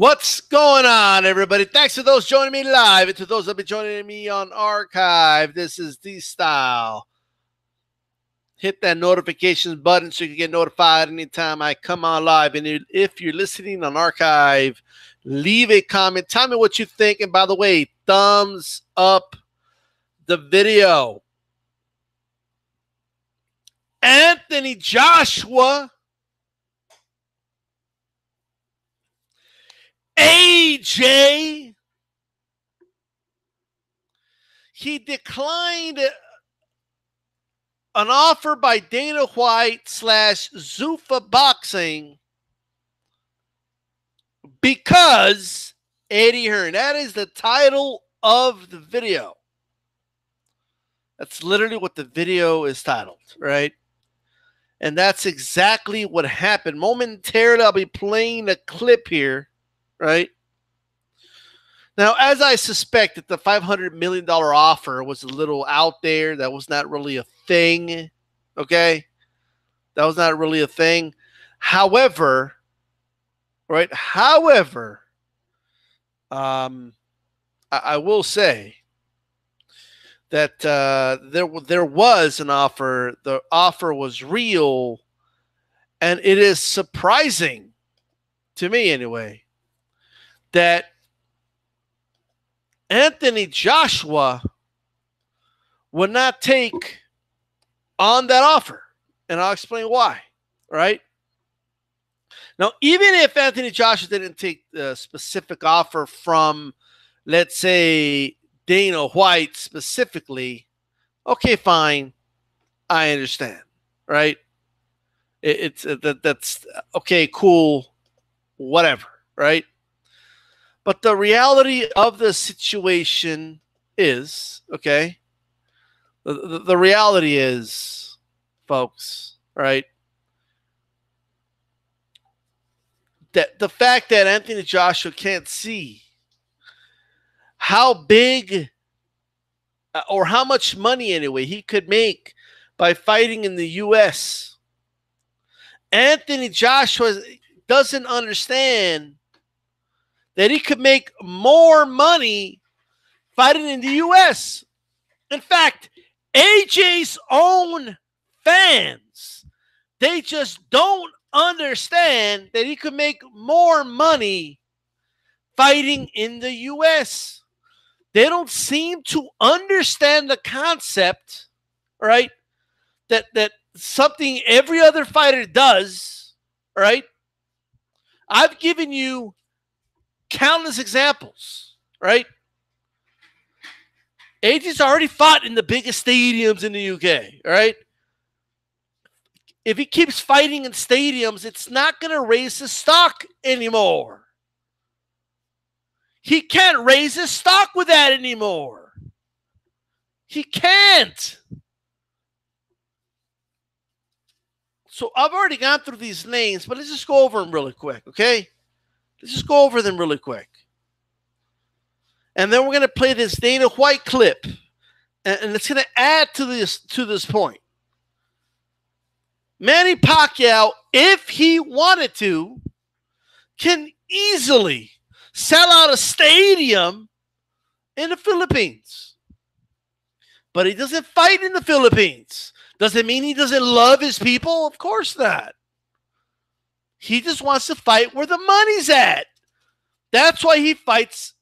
What's going on, everybody? Thanks to those joining me live and to those that have been joining me on archive. This is DStyle. Hit that notifications button so you can get notified anytime I come on live. And if you're listening on archive, leave a comment. Tell me what you think. And by the way, thumbs up the video. Anthony Joshua, AJ, he declined an offer by Dana White / Zuffa Boxing because Eddie Hearn. That is the title of the video. That's literally what the video is titled, right? And that's exactly what happened. Momentarily, I'll be playing a clip here, right? Now, as I suspected, the $500 million offer was a little out there. That was not really a thing, okay? That was not really a thing. However, right? However, I will say that there was an offer. The offer was real, and it is surprising to me anyway that Anthony Joshua would not take on that offer. And I'll explain why, right? Now, even if Anthony Joshua didn't take the specific offer from, let's say, Dana White specifically, okay, fine. I understand, right? That's okay, cool, whatever, right? But the reality of the situation is, okay, the reality is, folks, right, that the fact that Anthony Joshua can't see how big or how much money, anyway, he could make by fighting in the U.S. Anthony Joshua doesn't understand that he could make more money fighting in the U.S. In fact, AJ's own fans, they just don't understand that he could make more money fighting in the U.S. They don't seem to understand the concept, right? That something every other fighter does, right? I've given you countless examples, right? AJ's already fought in the biggest stadiums in the UK, right? If he keeps fighting in stadiums, it's not going to raise his stock anymore. He can't raise his stock with that anymore. He can't. So I've already gone through these names, but let's just go over them really quick, okay? Let's just go over them really quick. And then we're going to play this Dana White clip. And it's going to add to this point. Manny Pacquiao, if he wanted to, can easily sell out a stadium in the Philippines. But he doesn't fight in the Philippines. Does it mean he doesn't love his people? Of course not. He just wants to fight where the money's at. That's why he fights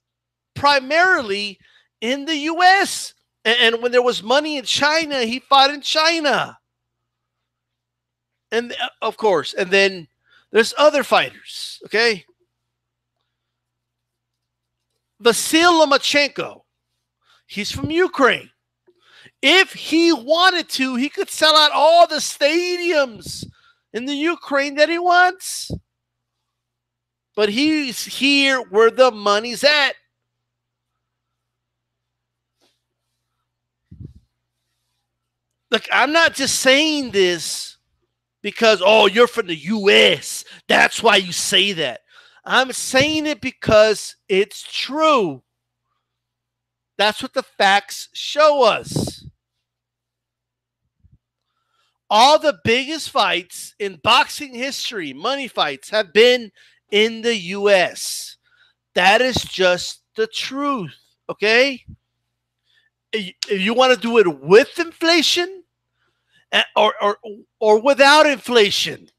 primarily in the U.S. And when there was money in China, he fought in China. And of course, and then there's other fighters, okay? Vasyl Lomachenko, he's from Ukraine. If he wanted to, he could sell out all the stadiums in the Ukraine that he wants. But he's here where the money's at. Look, I'm not just saying this because, oh, you're from the U.S. That's why you say that. I'm saying it because it's true. That's what the facts show us. All the biggest fights in boxing history, money fights, have been in the U.S. That is just the truth, okay? If you want to do it with inflation or without inflation,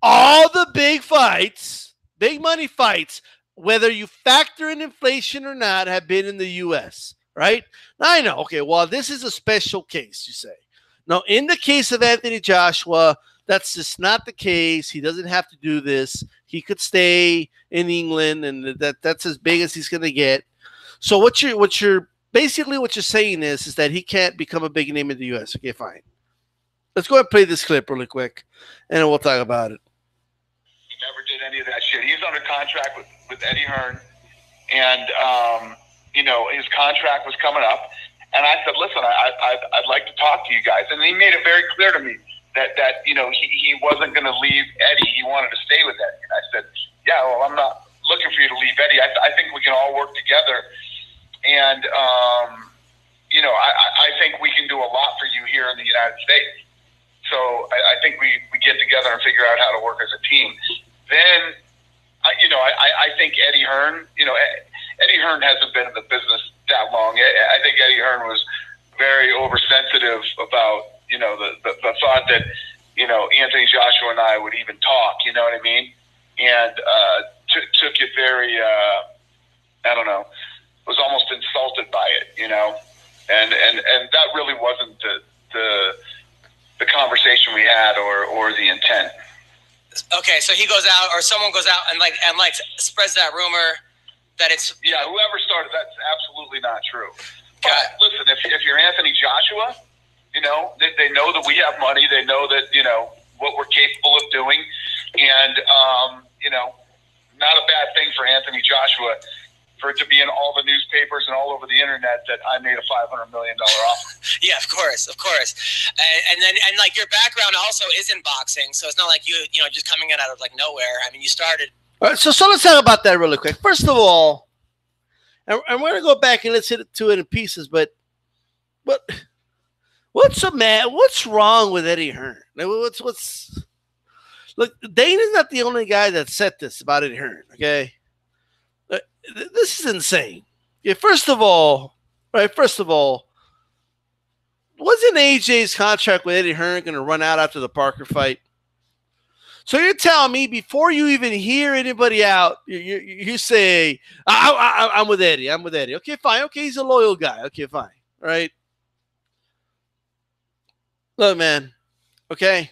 all the big fights, big money fights, whether you factor in inflation or not, have been in the U.S., right? Now, I know, okay, well, this is a special case, you say. Now, in the case of Anthony Joshua, that's just not the case. He doesn't have to do this. He could stay in England, and that's as big as he's going to get. So what you're basically what you're saying is that he can't become a big name in the U.S. Okay, fine. Let's go ahead and play this clip really quick, and then we'll talk about it. He never did any of that shit. He's under contract with Eddie Hearn, and his contract was coming up. And I said, listen, I'd like to talk to you guys. And he made it very clear to me that he wasn't going to leave Eddie. He wanted to stay with Eddie. And I said, yeah, well, I'm not looking for you to leave Eddie. I think we can all work together. And, I think we can do a lot for you here in the United States. So I think we get together and figure out how to work as a team. Then, I think Eddie Hearn, Eddie Hearn hasn't been in the business that long. I think Eddie Hearn was very oversensitive about, the thought that, Anthony Joshua and I would even talk, you know what I mean? And took it very, I don't know, was almost insulted by it, and that really wasn't the conversation we had or the intent. Okay, so he goes out, or someone goes out and spreads that rumor that it's whoever started that's absolutely not true. But listen, if you're Anthony Joshua, they know that we have money, they know that what we're capable of doing, and not a bad thing for Anthony Joshua for it to be in all the newspapers and all over the internet that I made a $500 million offer. Yeah, of course. And then your background also is in boxing, so it's not like you just coming in out of nowhere. I mean, you started. All right, so let's talk about that really quick. First of all, and we're going to go back and let's hit it to it in pieces, but what's wrong with Eddie Hearn? Look, Dane is not the only guy that said this about Eddie Hearn, okay? This is insane. Okay, first of all, wasn't AJ's contract with Eddie Hearn going to run out after the Parker fight? So you're telling me before you even hear anybody out, you say, I'm with Eddie. I'm with Eddie. Okay, fine. Okay, he's a loyal guy. Okay, fine. All right. Look, man. Okay.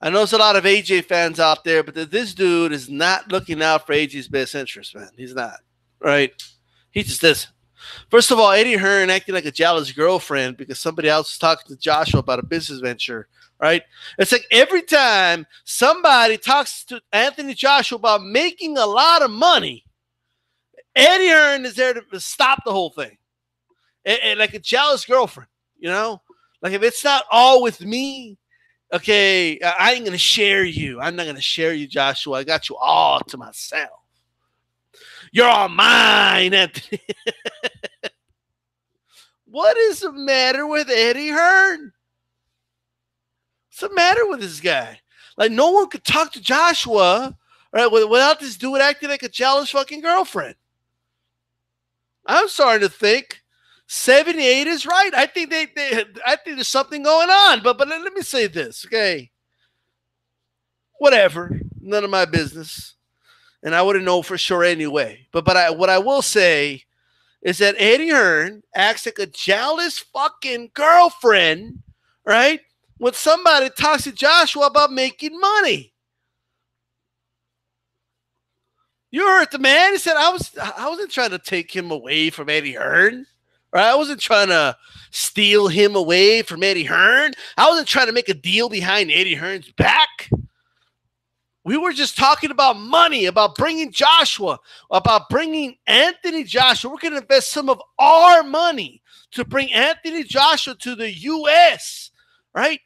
I know there's a lot of AJ fans out there, but this dude is not looking out for AJ's best interest, man. He's not. Right? He just isn't. First of all, Eddie Hearn acting like a jealous girlfriend because somebody else is talking to Joshua about a business venture, right? It's like every time somebody talks to Anthony Joshua about making a lot of money, Eddie Hearn is there to stop the whole thing. And like a jealous girlfriend, Like if it's not all with me, okay, I ain't going to share you. I'm not going to share you, Joshua. I got you all to myself. You're all mine, Anthony. What is the matter with Eddie Hearn? What's the matter with this guy? Like, no one could talk to Joshua, right, without this dude acting like a jealous fucking girlfriend. I'm starting to think 78 is right. I think I think there's something going on. But let me say this, okay? Whatever. None of my business. And I wouldn't know for sure anyway. But what I will say is that Eddie Hearn acts like a jealous fucking girlfriend, right? When somebody talks to Joshua about making money. You heard the man. He said, I wasn't trying to take him away from Eddie Hearn. Right? I wasn't trying to steal him away from Eddie Hearn. I wasn't trying to make a deal behind Eddie Hearn's back. We were just talking about money, about bringing Joshua, about bringing Anthony Joshua. We're going to invest some of our money to bring Anthony Joshua to the U.S., right?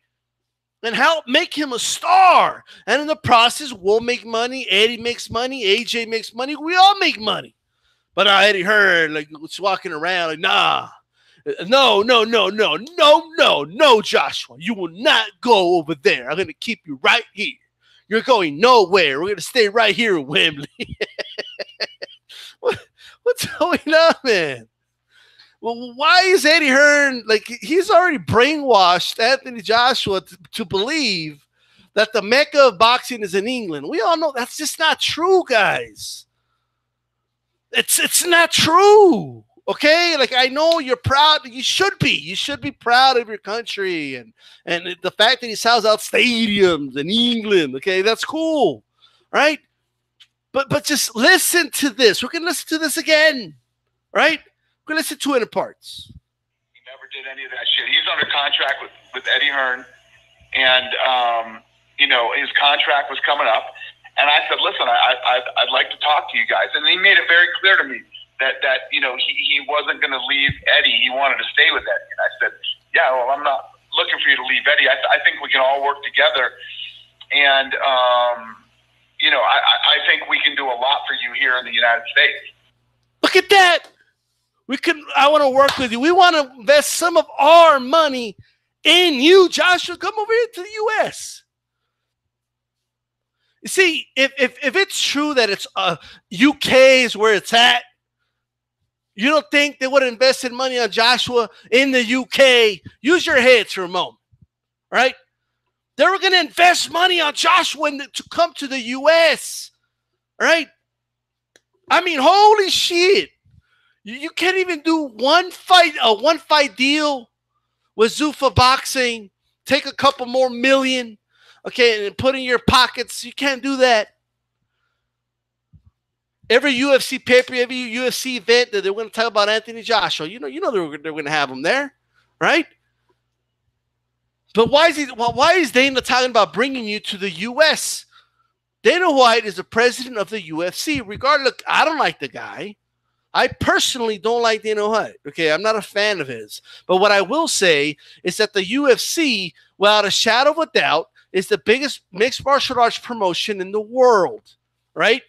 And help make him a star. And in the process, we'll make money. Eddie makes money. AJ makes money. We all make money. But Eddie Hearn, was walking around like, nah. No, Joshua. You will not go over there. I'm going to keep you right here. You're going nowhere. We're going to stay right here in Wembley. What's going on, man? Well, why is Eddie Hearn, like, he's already brainwashed Anthony Joshua to believe that the mecca of boxing is in England. We all know that's just not true, guys. It's not true. Okay, like, I know you're proud. You should be. You should be proud of your country and the fact that he sells out stadiums in England. Okay, that's cool, right? But just listen to this. We're gonna listen to this again, right? We're gonna listen to it in parts. He never did any of that shit. He's under contract with Eddie Hearn, and you know, his contract was coming up. And I said, listen, I'd like to talk to you guys. And he made it very clear to me that you know, he wasn't going to leave Eddie. He wanted to stay with Eddie. And I said, yeah, well, I'm not looking for you to leave Eddie. I think we can all work together. And, you know, I think we can do a lot for you here in the United States. Look at that. I want to work with you. We want to invest some of our money in you, Joshua. Come over here to the U.S. You see, if it's true that it's UK is where it's at, you don't think they would have invested money on Joshua in the UK? Use your heads for a moment, right? They were going to invest money on Joshua to come to the US, right? I mean, holy shit. You can't even do a one-fight deal with Zuffa Boxing, take a couple more million, okay, and put in your pockets. You can't do that. Every UFC pay-per-view, every UFC event that they're going to talk about Anthony Joshua, you know they're going to have him there, right? But why is Dana talking about bringing you to the U.S.? Dana White is the president of the UFC. Regardless, I don't like the guy. I personally don't like Dana White. Okay, I'm not a fan of his. But what I will say is that the UFC, without a shadow of a doubt, is the biggest mixed martial arts promotion in the world, right?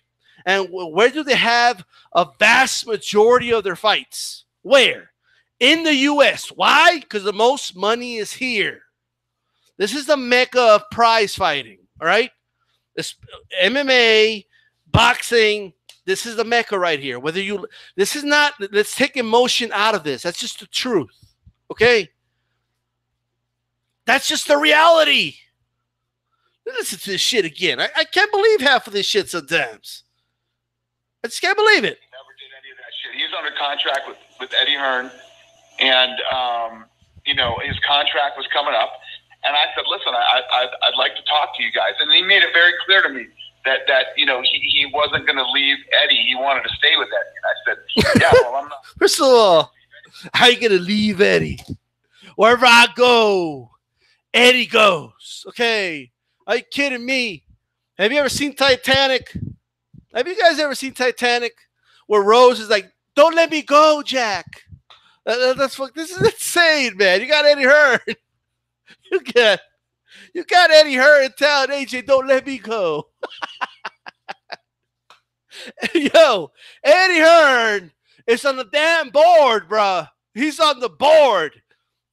And where do they have a vast majority of their fights? Where? In the U.S. Why? Because the most money is here. This is the mecca of prize fighting, all right? This MMA, boxing, this is the mecca right here. This is not, let's take emotion out of this. That's just the truth, okay? That's just the reality. Listen to this shit again. I can't believe half of this shit sometimes. I just can't believe it. He never did any of that shit. He's under contract with Eddie Hearn, and you know, his contract was coming up. And I said, listen, I'd like to talk to you guys. And he made it very clear to me that you know, he wasn't going to leave Eddie. He wanted to stay with Eddie. And I said, yeah, well, I'm not. First of all, how are you going to leave Eddie? Wherever I go, Eddie goes. Okay. Are you kidding me? Have you ever seen Titanic? Have you guys ever seen Titanic? Where Rose is like, don't let me go, Jack. This is insane, man. You got Eddie Hearn. You got Eddie Hearn telling AJ, don't let me go. Yo, Eddie Hearn is on the damn board, bruh. He's on the board.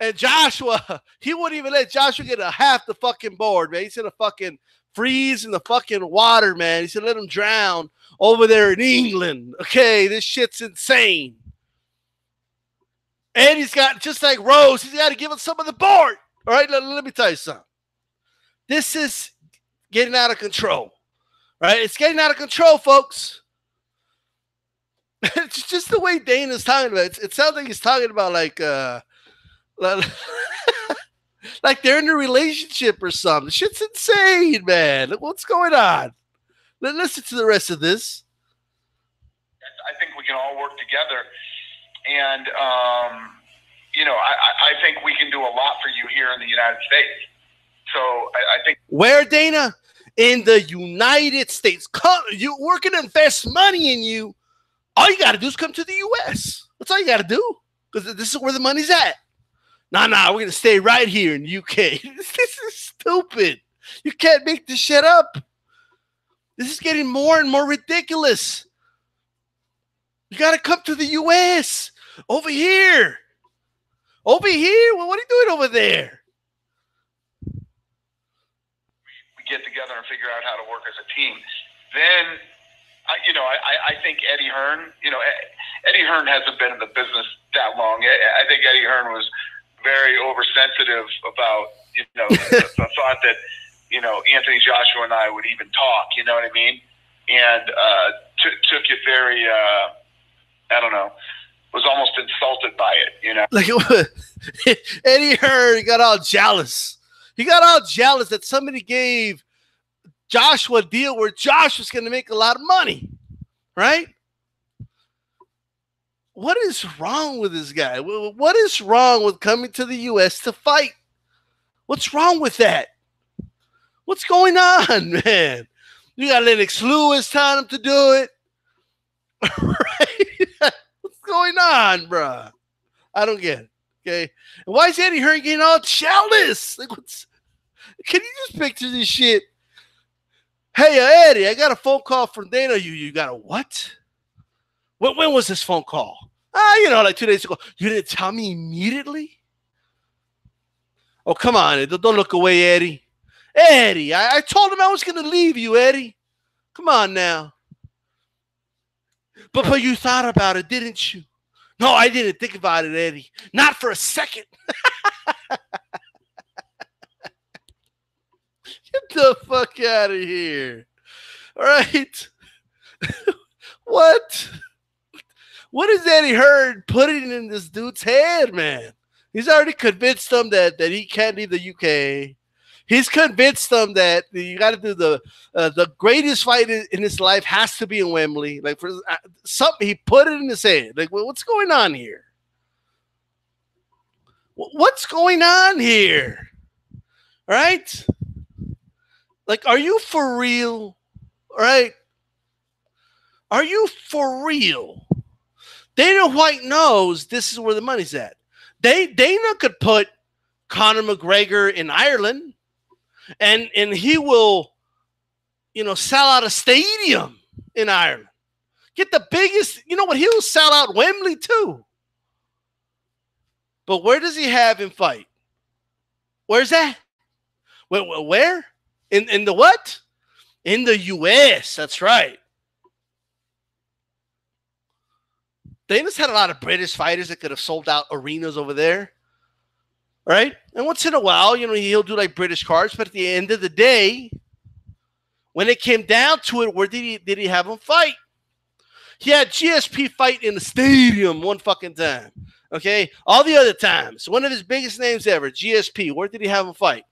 And Joshua, he wouldn't even let Joshua get a half the fucking board, man. He's gonna fucking freeze in the fucking water, man. He's gonna let him drown over there in England. Okay, this shit's insane. And he's got, just like Rose, he's got to give him some of the board. All right, let me tell you something. This is getting out of control. Right? It's getting out of control, folks. It's just the way Dana's talking about it. It sounds like he's talking about like they're in a relationship or something. Shit's insane, man. Look what's going on. Listen to the rest of this. I think we can all work together. And, you know, I think we can do a lot for you here in the United States. So I think. Where, Dana? In the United States. We're going to invest money in you. All you got to do is come to the U.S. That's all you got to do. Because this is where the money's at. Nah, we're going to stay right here in the UK. This is stupid. You can't make this shit up. This is getting more and more ridiculous. You got to come to the U.S. Over here. Over here? Well, what are you doing over there? We get together and figure out how to work as a team. Then, you know, I think Eddie Hearn, you know, Eddie Hearn hasn't been in the business that long. I think Eddie Hearn was very oversensitive about, the thought that, Anthony Joshua and I would even talk, you know what I mean? And took it very, I don't know, was almost insulted by it, Like Eddie Hearn got all jealous. He got all jealous that somebody gave Joshua a deal where Josh was going to make a lot of money, right? What is wrong with this guy? What is wrong with coming to the U.S. to fight? What's wrong with that? What's going on, man? You got Lennox Lewis telling him to do it. Right? What's going on, bro? I don't get it. Okay. And why is Eddie Hearn getting all jealous? Like, can you just picture this shit? Hey, Eddie, I got a phone call from Dana. You got a what? When was this phone call? Like 2 days ago. You didn't tell me immediately? Oh, come on. Don't look away, Eddie. Eddie, I told him I was going to leave you, Eddie. Come on now. But you thought about it, didn't you? No, I didn't think about it, Eddie. Not for a second. Get the fuck out of here. All right. What? What is Eddie Hearn putting in this dude's head, man? He's already convinced them that he can't leave the UK. He's convinced them that you got to do the greatest fight in his life has to be in Wembley. Like for something, he put it in his head. Like, what's going on here? What's going on here? All right? Like, are you for real? All right? Are you for real? Dana White knows this is where the money's at. Dana could put Conor McGregor in Ireland, and he will, sell out a stadium in Ireland. Get the biggest, you know what? He'll sell out Wembley too. But where does he have him fight? Where's that? Where? In the what? In the U.S. That's right. Dana's had a lot of British fighters that could have sold out arenas over there. Right? And once in a while, he'll do like British cards. But at the end of the day, when it came down to it, where did he have him fight? He had GSP fight in the stadium one fucking time. Okay? All the other times, one of his biggest names ever, GSP, where did he have him fight?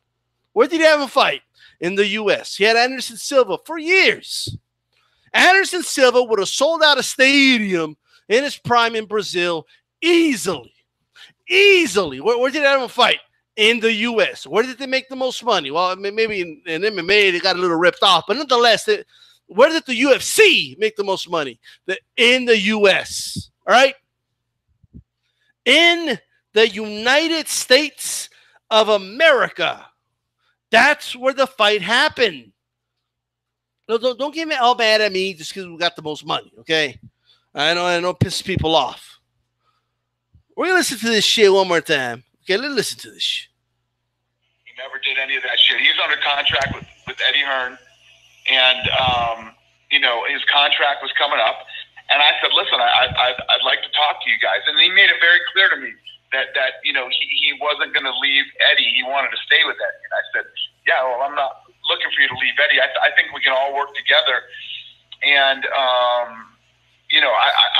Where did he have him fight? In the U.S. He had Anderson Silva for years. Anderson Silva would have sold out a stadium in his prime in Brazil easily. Easily. Where did they have him fight? In the U.S. Where did they make the most money? Well, maybe in MMA they got a little ripped off, but nonetheless, where did the UFC make the most money? In the U.S. All right? In the United States of America. That's where the fight happened. No, don't get me all mad at me just because we got the most money, okay? I know it pisses people off. We're going to listen to this shit one more time. Okay, let's listen to this shit. He never did any of that shit. He's under contract with Eddie Hearn, and, his contract was coming up. And I said, listen, I'd like to talk to you guys. And he made it very clear to me that he wasn't going to leave Eddie. He wanted to stay with Eddie. And I said, yeah, well, I'm not looking for you to leave Eddie. I think we can all work together. And,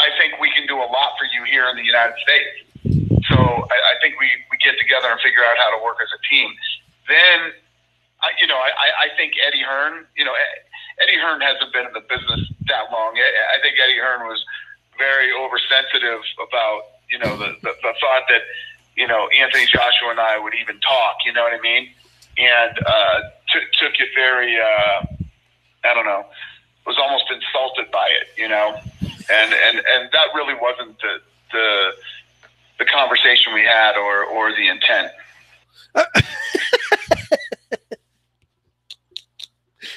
I think we can do a lot for you here in the United States. So I think we get together and figure out how to work as a team. Then, I think Eddie Hearn, Eddie Hearn hasn't been in the business that long. I think Eddie Hearn was very oversensitive about, the thought that, Anthony Joshua and I would even talk, you know what I mean? And took it very, I don't know, was almost insulted by it, and that really wasn't the conversation we had or the intent.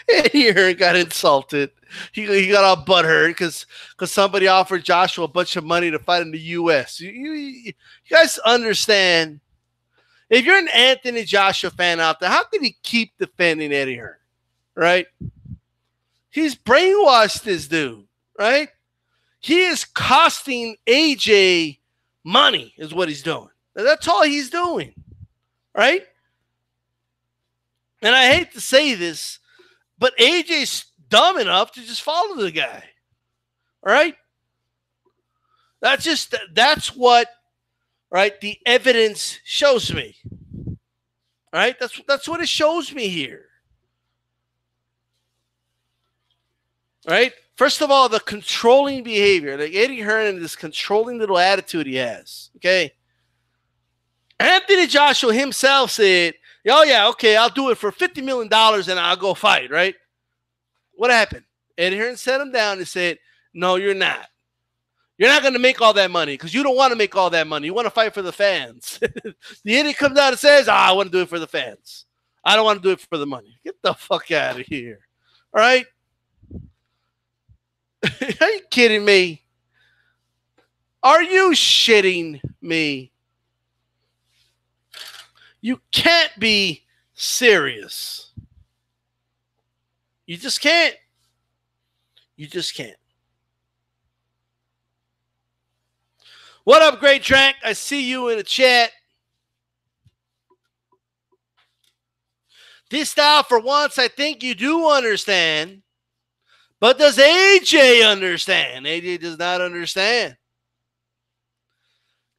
Eddie Hearn got insulted. He got all butthurt because somebody offered Joshua a bunch of money to fight in the U.S. You guys understand? If you're an Anthony Joshua fan out there, how can he keep defending Eddie Hearn? Right? He's brainwashed this dude. Right? He is costing AJ money is what he's doing. That's all he's doing, right? And I hate to say this, but AJ's dumb enough to just follow the guy, all right? That's what, right, the evidence shows me, all right? That's what it shows me here, right? First of all, the controlling behavior, like Eddie Hearn and this controlling little attitude he has, okay? Anthony Joshua himself said, oh, yeah, okay, I'll do it for $50 million and I'll go fight, right? What happened? Eddie Hearn set him down and said, no, you're not. You're not going to make all that money because you don't want to make all that money. You want to fight for the fans. The idiot comes out and says, I want to do it for the fans. I don't want to do it for the money. Get the fuck out of here. All right? Are you kidding me? Are you shitting me? You can't be serious. You just can't. You just can't. What up, Great Trank? I see you in the chat. This style, for once, I think you do understand. But does AJ understand? AJ does not understand.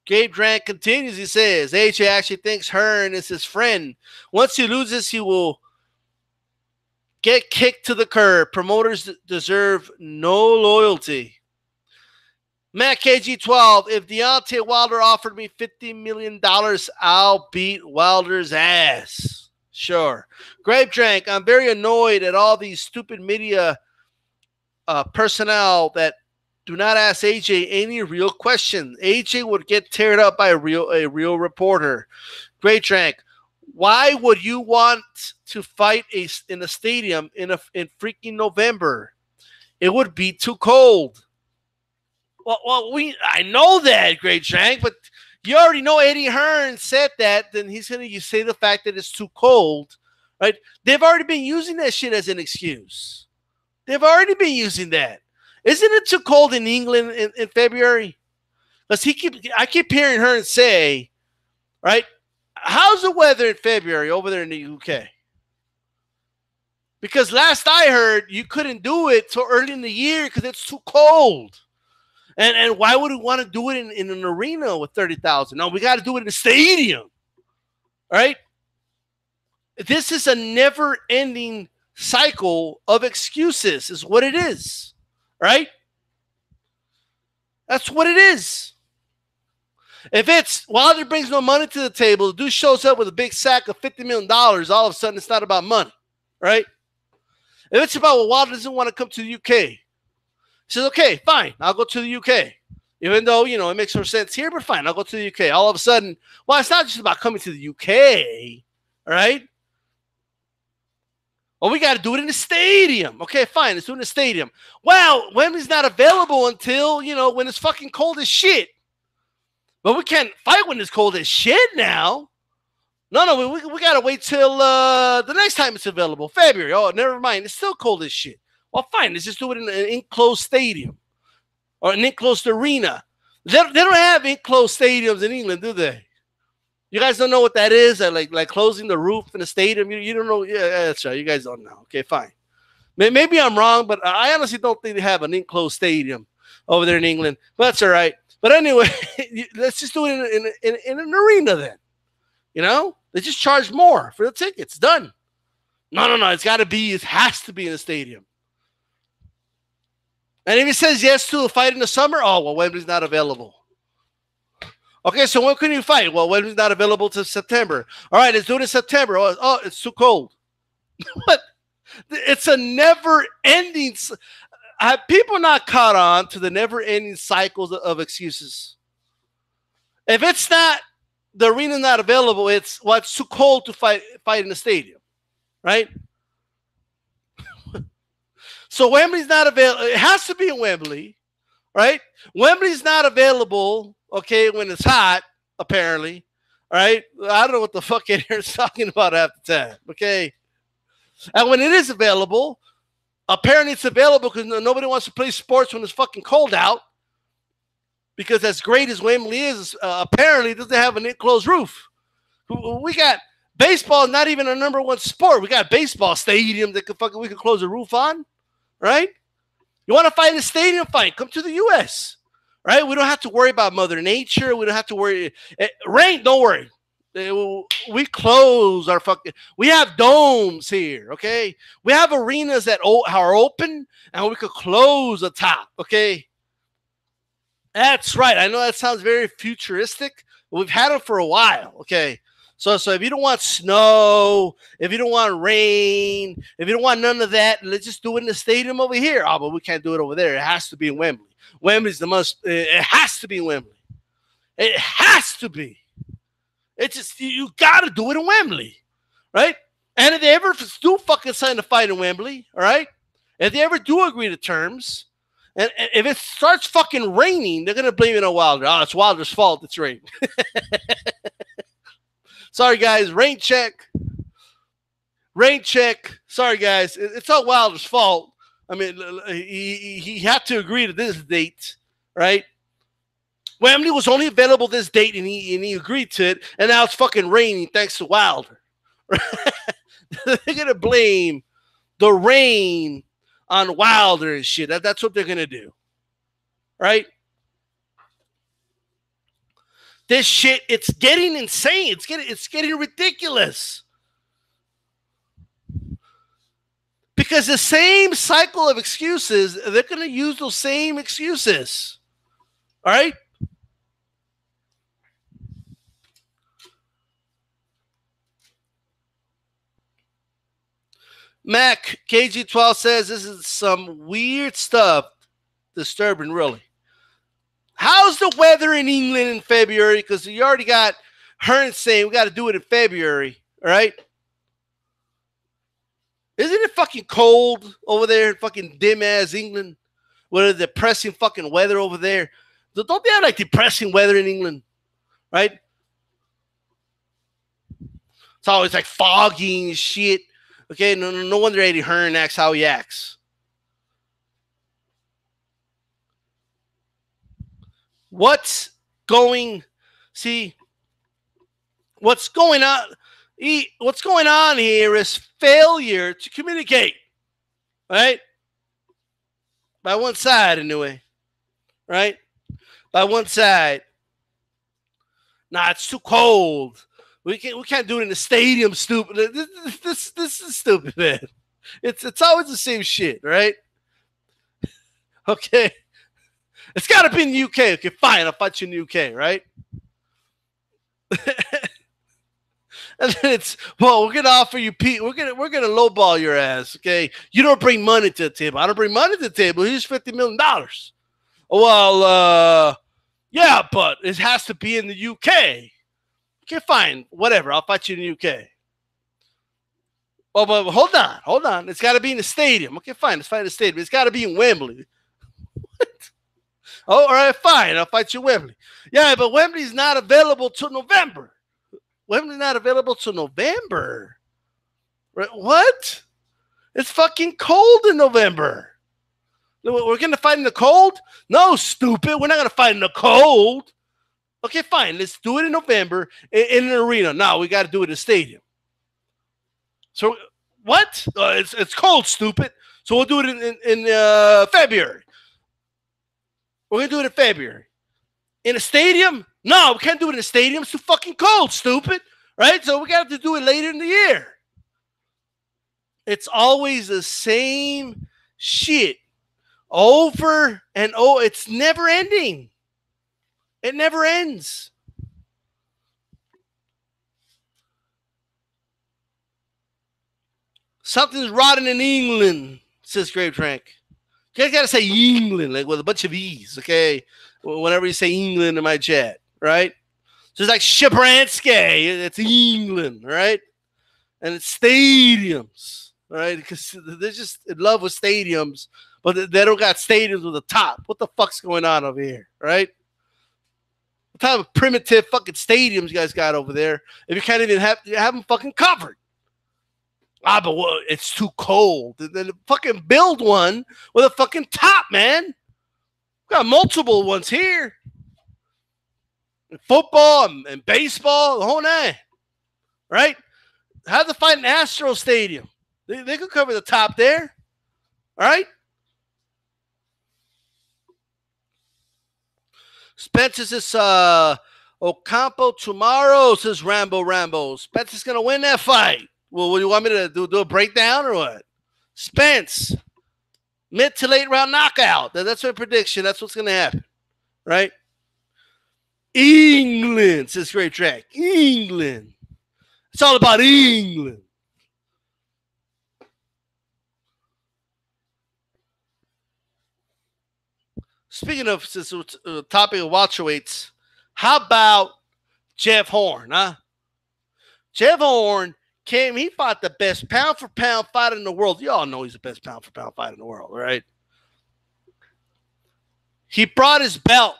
Gabe Drant continues. He says, AJ actually thinks Hearn is his friend. Once he loses, he will get kicked to the curb. Promoters deserve no loyalty. Matt KG12, if Deontay Wilder offered me $50 million, I'll beat Wilder's ass. Sure. Grape Drank, I'm very annoyed at all these stupid media personnel that do not ask AJ any real questions. AJ would get teared up by a real reporter. Great Drank, why would you want to fight in a stadium in freaking November? It would be too cold. Well, I know that, Great Drank, but you already know Eddie Hearn said that. Then he's going to say the fact that it's too cold, right? They've already been using that shit as an excuse. They've already been using that. Isn't it too cold in England in February? Because I keep hearing Hearn say, right, how's the weather in February over there in the UK? Because last I heard, you couldn't do it so early in the year because it's too cold. And why would we want to do it in an arena with 30,000? No, we got to do it in a stadium. All right? This is a never-ending cycle of excuses is what it is. Right? That's what it is. If it's Wilder brings no money to the table, the dude shows up with a big sack of $50 million, all of a sudden it's not about money. Right? If it's about what Wilder doesn't want to come to the UK, he says, okay, fine, I'll go to the UK. Even though, you know, it makes more sense here, but fine, I'll go to the UK. All of a sudden, well, it's not just about coming to the UK, all right? Well, we got to do it in the stadium. Okay, fine, let's do it in the stadium. Well, Wembley's not available until, you know, when it's fucking cold as shit. But we can't fight when it's cold as shit now. No, we got to wait till the next time it's available, February. Oh, never mind, it's still cold as shit. Well, fine, let's just do it in an enclosed stadium or an enclosed arena. They don't have enclosed stadiums in England, do they? You guys don't know what that is? Like closing the roof in a stadium? You don't know? Yeah, that's right. You guys don't know. Okay, fine. Maybe I'm wrong, but I honestly don't think they have an enclosed stadium over there in England. But that's all right. But anyway, let's just do it in an arena then. You know? They just charge more for the tickets. Done. No. It has to be in a stadium. And if he says yes to a fight in the summer, oh, well, Wembley's not available. Okay, so when can you fight? Well, Wembley's not available till September. All right, let's do it in September. Oh, it's too cold. What? It's a never-ending. Have people not caught on to the never-ending cycles of excuses? If it's not, the arena's not available, it's too cold to fight in the stadium, right? So Wembley's not available. It has to be in Wembley, right? Wembley's not available, okay, when it's hot, apparently, all right? I don't know what the fuck Aaron's talking about half the time, okay? And when it is available, apparently it's available because nobody wants to play sports when it's fucking cold out, because as great as Wembley is, apparently it doesn't have an enclosed roof. We got baseball, not even a number one sport. We got baseball stadiums that we could close a roof on, right? You want to fight in a stadium? Fine, come to the U.S., right? We don't have to worry about Mother Nature. We don't have to worry. Rain, don't worry. We close our we have domes here, okay? We have arenas that are open, and we could close the top, okay? That's right. I know that sounds very futuristic, but we've had them for a while, okay? So if you don't want snow, if you don't want rain, if you don't want none of that, let's just do it in the stadium over here. Oh, but we can't do it over there. It has to be in Wembley. Wembley's the most. It has to be in Wembley. It has to be. It's just, you got to do it in Wembley, right? And if they ever do fucking sign a fight in Wembley, all right? If they ever do agree to terms, and if it starts fucking raining, they're going to blame it on Wilder. Oh, it's Wilder's fault. It's raining. Sorry, guys. Rain check. Rain check. Sorry, guys. It's not Wilder's fault. I mean, he had to agree to this date, right? Wembley was only available this date, and he agreed to it, and now it's fucking raining thanks to Wilder. They're going to blame the rain on Wilder and shit. That's what they're going to do, right? This shit, it's getting insane. It's getting ridiculous. Because the same cycle of excuses, they're going to use those same excuses. All right? Mac, KG12 says this is some weird stuff. Disturbing, really. How's the weather in England in February? Because you already got Hearn saying we got to do it in February. All right? Isn't it fucking cold over there in fucking dim-ass England? With the depressing fucking weather over there. Don't they have like depressing weather in England? Right? It's always like foggy and shit. Okay, no wonder Eddie Hearn acts how he acts. What's going on? What's going on here is failure to communicate, right? By one side, anyway, right? By one side. Nah, it's too cold. We can't do it in the stadium, stupid. This is stupid, man. It's always the same shit, right? Okay. It's got to be in the UK. Okay, fine. I'll fight you in the UK, right? And then it's, well, we're gonna offer you, we're gonna lowball your ass. Okay, you don't bring money to the table. I don't bring money to the table. Here's $50 million. Well, yeah, but it has to be in the UK. Okay, fine, whatever. I'll fight you in the UK. Oh, but hold on. It's got to be in the stadium. Okay, fine. Let's fight in the stadium. It's got to be in Wembley. What? Oh, all right, fine. I'll fight you in Wembley. Yeah, but Wembley's not available till November. Wembley's not available till November. Right? What? It's fucking cold in November. We're going to fight in the cold? No, stupid. We're not going to fight in the cold. Okay, fine. Let's do it in November in an arena. No, we got to do it in a stadium. So, what? It's cold, stupid. So we'll do it in February. We're going to do it in February. In a stadium? No, we can't do it in a stadium. It's too fucking cold, stupid. Right? So we got to do it later in the year. It's always the same shit. Over and over. It's never ending. It never ends. Something's rotten in England, says Grave Trank. You guys got to say England, like with a bunch of E's, okay? Whenever you say England in my chat, right? So it's like Shabransky, it's England, right? And it's stadiums, right? Because they're just in love with stadiums, but they don't got stadiums with a top. What the fuck's going on over here, right? What type of primitive fucking stadiums you guys got over there if you can't even have them fucking covered? Ah, but it's too cold. Then fucking build one with a fucking top, man. We got multiple ones here. football and baseball, the whole nine, right? Have the fight in Astro Stadium. They could cover the top there, all right? Spencer says, Ocampo tomorrow, says Rambo. Spencer's going to win that fight. Well, what do you want me to do a breakdown or what? Spence, mid to late round knockout. That's my prediction. That's what's going to happen, right? England, says Great Track. England. It's all about England. Speaking of topic of welterweights, how about Jeff Hearn, huh? Jeff Hearn came, he fought the best pound-for-pound fighter in the world. You all know he's the best pound-for-pound fighter in the world, right? He brought his belt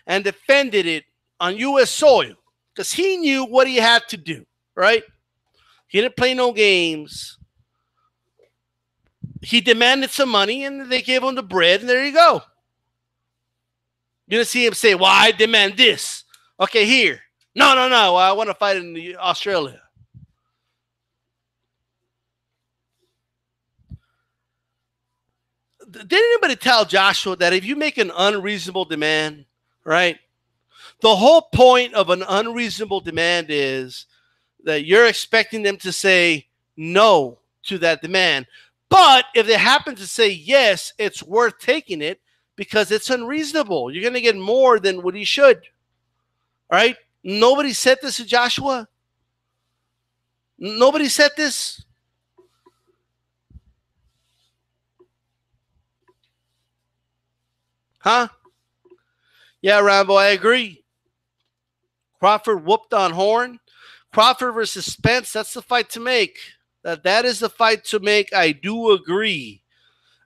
and defended it on U.S. soil because he knew what he had to do, right? He didn't play no games. He demanded some money, and they gave him the bread, and there you go. You're going to see him say, well, I demand this. Okay, here. No. I want to fight in Australia. Did anybody tell Joshua that if you make an unreasonable demand, right, the whole point of an unreasonable demand is that you're expecting them to say no to that demand. But if they happen to say yes, it's worth taking it because it's unreasonable. You're going to get more than what you should. All right? Nobody said this to Joshua. Nobody said this. Huh? Yeah, Rambo, I agree. Crawford whooped on Hearn. Crawford versus Spence, that's the fight to make. That is the fight to make. I do agree.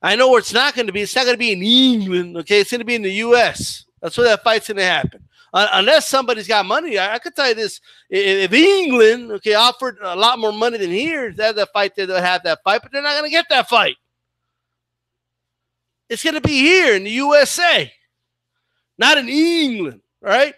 I know where it's not going to be. It's not going to be in England, okay? It's going to be in the U.S. That's where that fight's going to happen. Unless somebody's got money. I could tell you this. If England, okay, offered a lot more money than here, they'll have that fight, but they're not going to get that fight. It's going to be here in the USA, not in England, all right?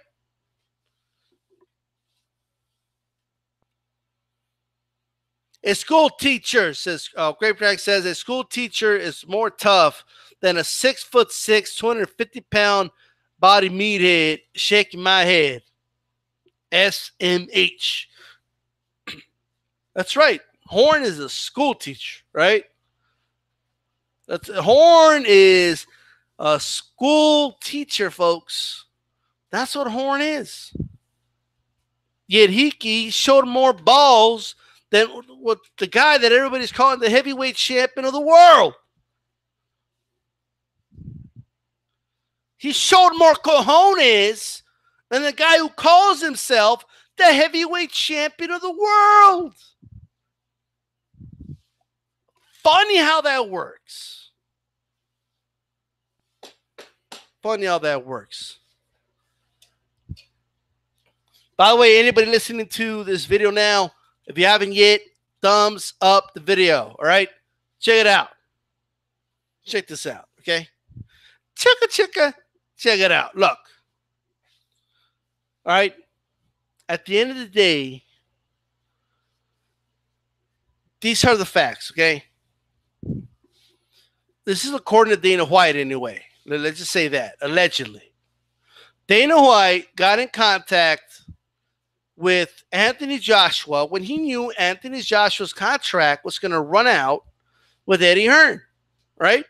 A school teacher, says, Grape Track says, a school teacher is more tough than a 6'6", 250-pound body meathead shaking my head. SMH. That's right. Hearn is a school teacher, right? Hearn is a school teacher, folks. That's what Hearn is. Yet he showed more balls than what the guy that everybody's calling the heavyweight champion of the world. He showed more cojones than the guy who calls himself the heavyweight champion of the world. Funny how that works. Funny how that works. By the way, anybody listening to this video now, if you haven't yet, thumbs up the video, all right? Check it out. Check this out, okay? Chicka. Check it out. Look. All right? At the end of the day, these are the facts, okay? This is according to Dana White anyway. Let's just say that, allegedly. Dana White got in contact with Anthony Joshua when he knew Anthony Joshua's contract was going to run out with Eddie Hearn, right?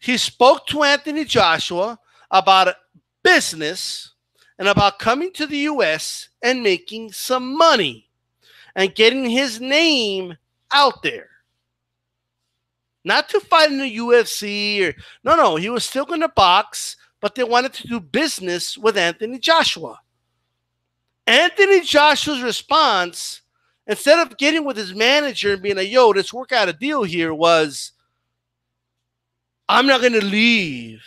He spoke to Anthony Joshua about business and about coming to the U.S. and making some money and getting his name out there. Not to fight in the UFC or no, he was still going to box, but they wanted to do business with Anthony Joshua. Anthony Joshua's response, instead of getting with his manager and being like, yo, let's work out a deal here, was, I'm not going to leave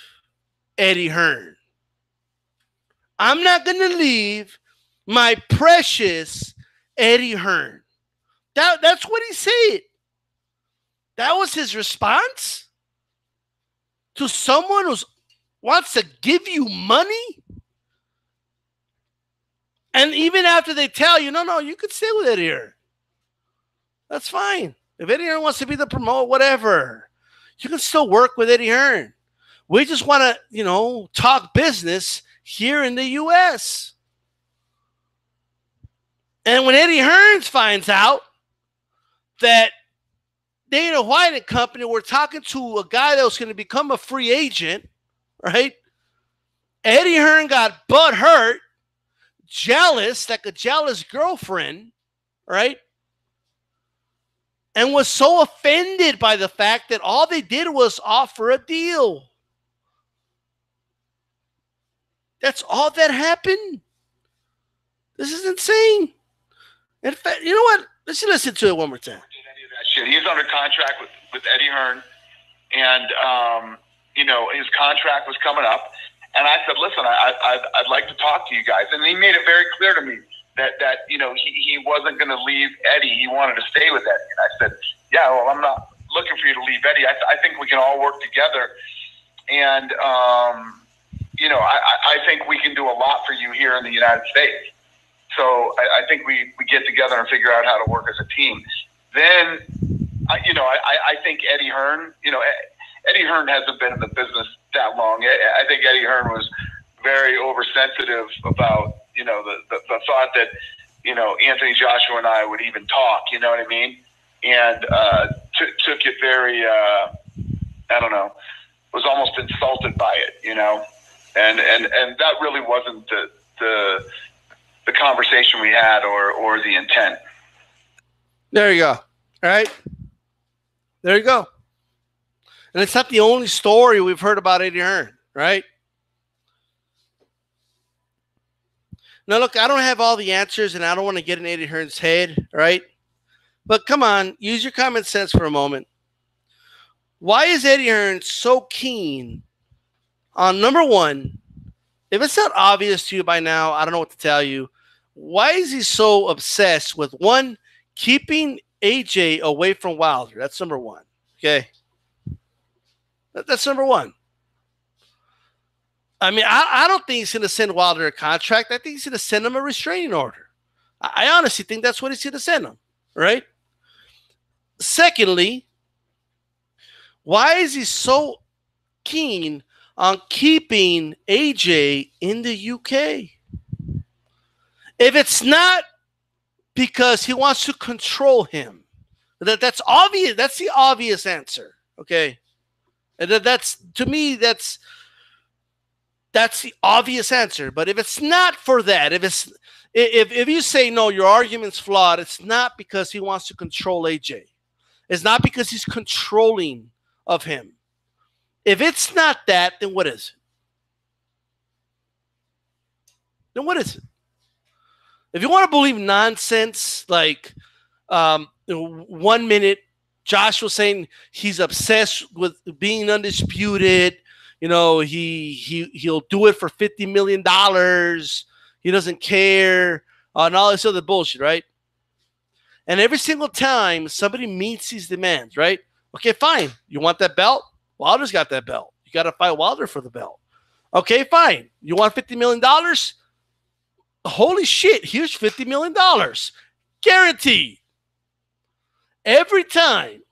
Eddie Hearn. I'm not going to leave my precious Eddie Hearn. That's what he said. That was his response to someone who wants to give you money? And even after they tell you, no, you could stay with Eddie Hearn. That's fine. If Eddie Hearn wants to be the promoter, whatever, you can still work with Eddie Hearn. We just want to, talk business here in the U.S. And when Eddie Hearn finds out that Dana White and company were talking to a guy that was going to become a free agent, right? Eddie Hearn got butthurt, jealous, like a jealous girlfriend, right? And was so offended by the fact that all they did was offer a deal. That's all that happened. This is insane. In fact, you know what? Let's listen to it one more time. He's under contract with Eddie Hearn, and his contract was coming up. And I said, listen, I'd like to talk to you guys. And he made it very clear to me that he wasn't going to leave Eddie. He wanted to stay with Eddie. And I said, yeah, well, I'm not looking for you to leave Eddie. I think we can all work together. And, I think we can do a lot for you here in the United States. So I think we get together and figure out how to work as a team. Then, I think Eddie Hearn, Eddie Hearn hasn't been in the business that long. I think Eddie Hearn was very oversensitive about, the thought that, Anthony Joshua and I would even talk, you know what I mean? And took it very, was almost insulted by it, and that really wasn't the conversation we had or the intent. There you go. All right. There you go. And it's not the only story we've heard about Eddie Hearn, right? Now, look, I don't have all the answers, and I don't want to get in Eddie Hearn's head, right? But come on, use your common sense for a moment. Why is Eddie Hearn so keen on, number one, if it's not obvious to you by now, I don't know what to tell you. Why is he so obsessed with, one, keeping AJ away from Wilder? That's number one, okay? That's number one. I mean, I don't think he's going to send Wilder a contract. I think he's going to send him a restraining order. I honestly think that's what he's going to send him, right? Secondly, why is he so keen on keeping AJ in the UK? If it's not because he wants to control him, that's obvious. That's the obvious answer, okay? And that's, to me, that's the obvious answer. But if it's not for that, if you say no, your argument's flawed, it's not because he wants to control AJ. It's not because he's controlling of him. If it's not that, then what is it? Then what is it? If you want to believe nonsense, like 1 minute Josh was saying he's obsessed with being undisputed, he'll do it for $50 million. He doesn't care, and all this other bullshit, right? And every single time somebody meets these demands, right? Okay, fine. You want that belt? Wilder's got that belt. You got to fight Wilder for the belt. Okay, fine. You want $50 million? Holy shit, here's $50 million. Guaranteed. Every time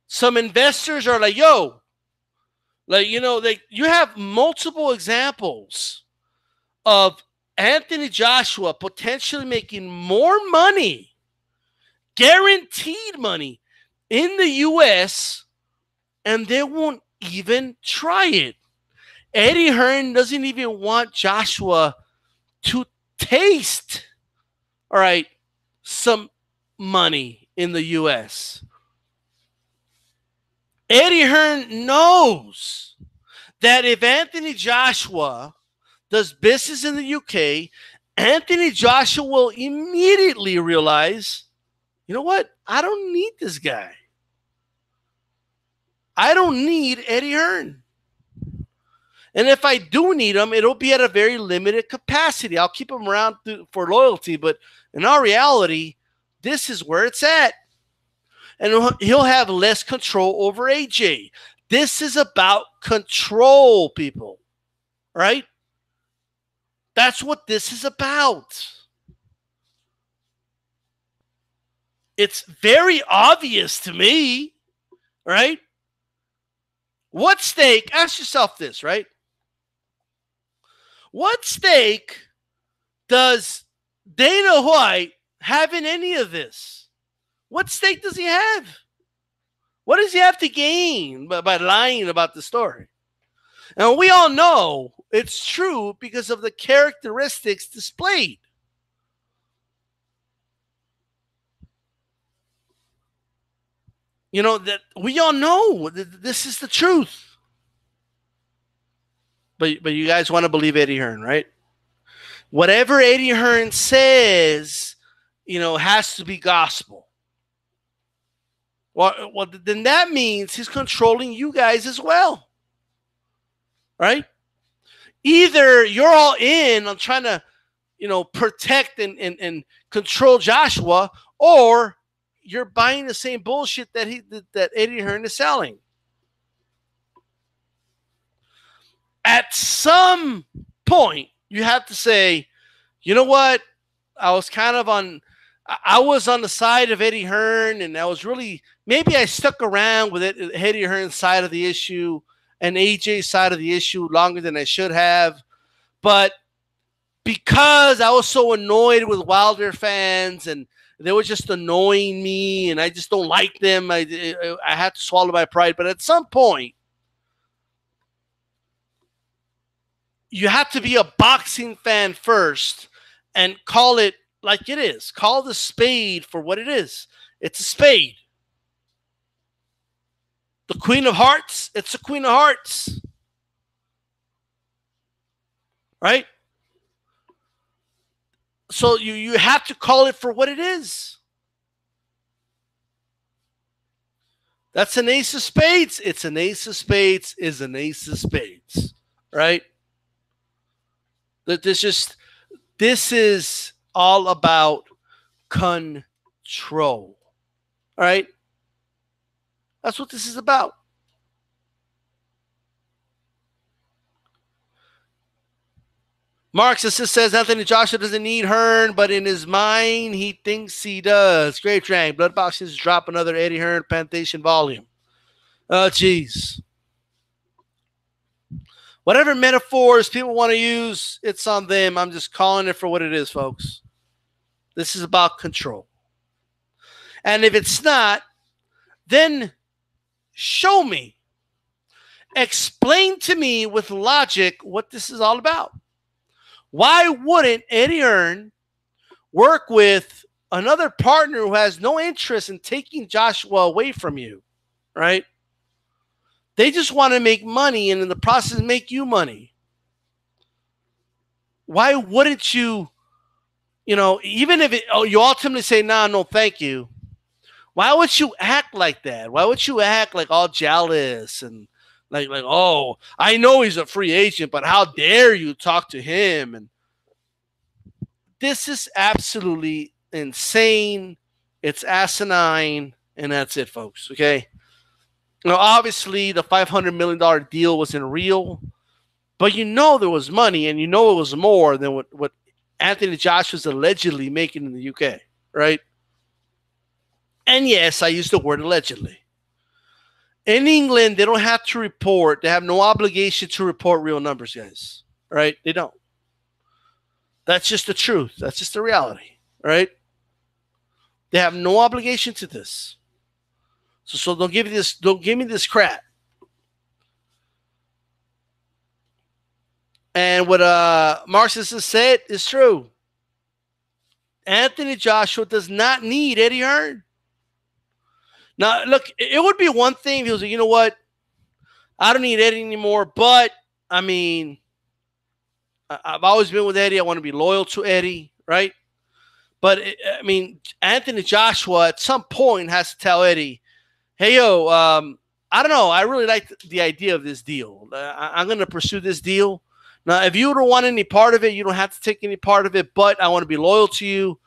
some investors are like, yo, you have multiple examples of Anthony Joshua potentially making more money, guaranteed money, in the U.S., and they won't even try it. Eddie Hearn doesn't even want Joshua to taste, all right, some money in the U.S. Eddie Hearn knows that if Anthony Joshua does business in the UK, Anthony Joshua will immediately realize, you know what? I don't need this guy. I don't need Eddie Hearn. And if I do need him, it'll be at a very limited capacity. I'll keep him around for loyalty, but in our reality, this is where it's at. And he'll have less control over AJ. This is about control, people. Right? That's what this is about. It's very obvious to me, right? What stake, ask yourself this, right? What stake does Dana White have in any of this? What stake does he have? What does he have to gain by lying about the story? And we all know it's true because of the characteristics displayed. You know, that we all know that this is the truth. But you guys want to believe Eddie Hearn, right? Whatever Eddie Hearn says, you know, has to be gospel. Well, then that means he's controlling you guys as well. Right? Either you're all in on trying to, you know, protect and control Joshua, or you're buying the same bullshit that Eddie Hearn is selling. At some point, you have to say, you know what? I was on the side of Eddie Hearn, and I was really, maybe I stuck around with Eddie Hearn's side of the issue and AJ's side of the issue longer than I should have. But because I was so annoyed with Wilder fans and they were just annoying me and I just don't like them, I had to swallow my pride. But at some point, you have to be a boxing fan first and call it like it is. Call the spade for what it is. It's a spade. The Queen of Hearts, it's a Queen of Hearts. Right? So you have to call it for what it is. That's an ace of spades. It's an ace of spades is an ace of spades. Right? This is all about control. All right? That's what this is about. Marxist says Anthony Joshua doesn't need Hearn, but in his mind, he thinks he does. Great Drang. Bloodboxers drop another Eddie Hearn Plantation volume. Oh, jeez. Whatever metaphors people want to use, it's on them. I'm just calling it for what it is, folks. This is about control. And if it's not, then show me. Explain to me with logic what this is all about. Why wouldn't Eddie Hearn work with another partner who has no interest in taking Joshua away from you, right? They just want to make money and in the process make you money. Why wouldn't you, even if you ultimately say, nah, no, thank you. Why would you act like that? Why would you act like all jealous and like, oh, I know he's a free agent, but how dare you talk to him? And this is absolutely insane. It's asinine, and that's it, folks. Okay. Now, obviously, the $500 million deal wasn't real, but there was money, and it was more than what Anthony Joshua's allegedly making in the UK, right? And yes, I use the word allegedly. In England, they don't have to report. They have no obligation to report real numbers, guys. Right? They don't. That's just the truth. That's just the reality. Right? They have no obligation to this. So don't give me this crap. And what Marxist has said is true. Anthony Joshua does not need Eddie Hearn. Now, look, it would be one thing if he was like, you know what? I don't need Eddie anymore, but, I mean, I've always been with Eddie. I want to be loyal to Eddie, right? But, Anthony Joshua at some point has to tell Eddie, hey, yo, I don't know. I really like the idea of this deal. I'm going to pursue this deal. Now, if you don't want any part of it, you don't have to take any part of it, but I want to be loyal to you.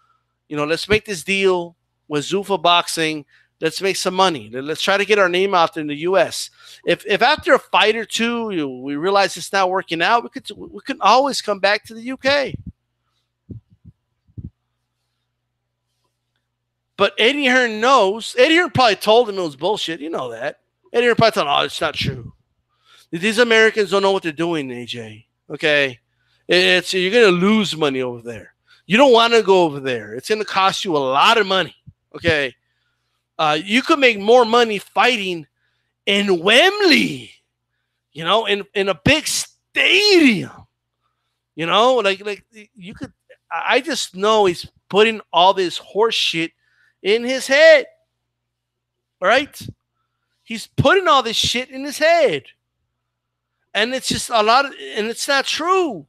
Let's make this deal with Zuffa Boxing. Let's make some money. Let's try to get our name out there in the U.S. If after a fight or two we realize it's not working out, we can always come back to the UK. But Eddie Hearn knows. Eddie Hearn probably told him it was bullshit. You know that. Eddie Hearn probably told him, oh, it's not true. These Americans don't know what they're doing, AJ. Okay? You're going to lose money over there. You don't want to go over there. It's going to cost you a lot of money. Okay? You could make more money fighting in Wembley, you know, in a big stadium. You know, like you could. I just know he's putting all this horse shit in his head. All right? He's putting all this shit in his head. And it's just a lot of, and it's not true.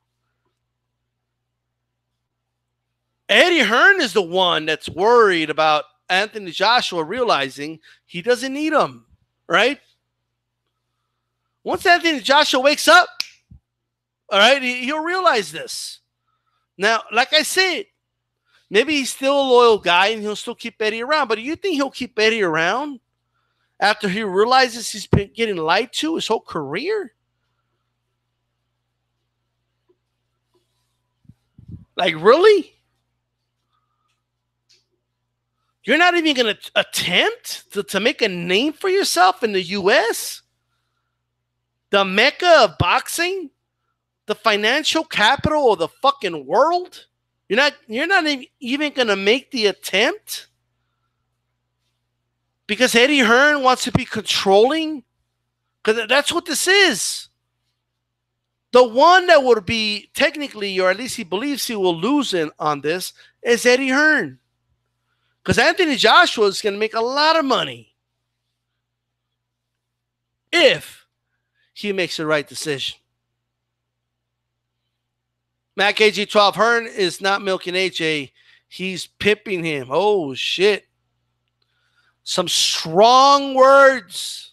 Eddie Hearn is the one that's worried about Anthony Joshua realizing he doesn't need him, right? Once Anthony Joshua wakes up, all right, he'll realize this. Now, like I said, maybe he's still a loyal guy and he'll still keep Eddie around, but do you think he'll keep Eddie around after he realizes he's been getting lied to his whole career? Like, really? You're not even going to attempt to make a name for yourself in the U.S.? The mecca of boxing? The financial capital of the fucking world? You're not even going to make the attempt? Because Eddie Hearn wants to be controlling? Because that's what this is. The one that would be technically, or at least he believes he will lose on this, is Eddie Hearn. Because Anthony Joshua is going to make a lot of money if he makes the right decision. Mac AG12, Hearn is not milking AJ. He's pimping him. Oh, shit. Some strong words.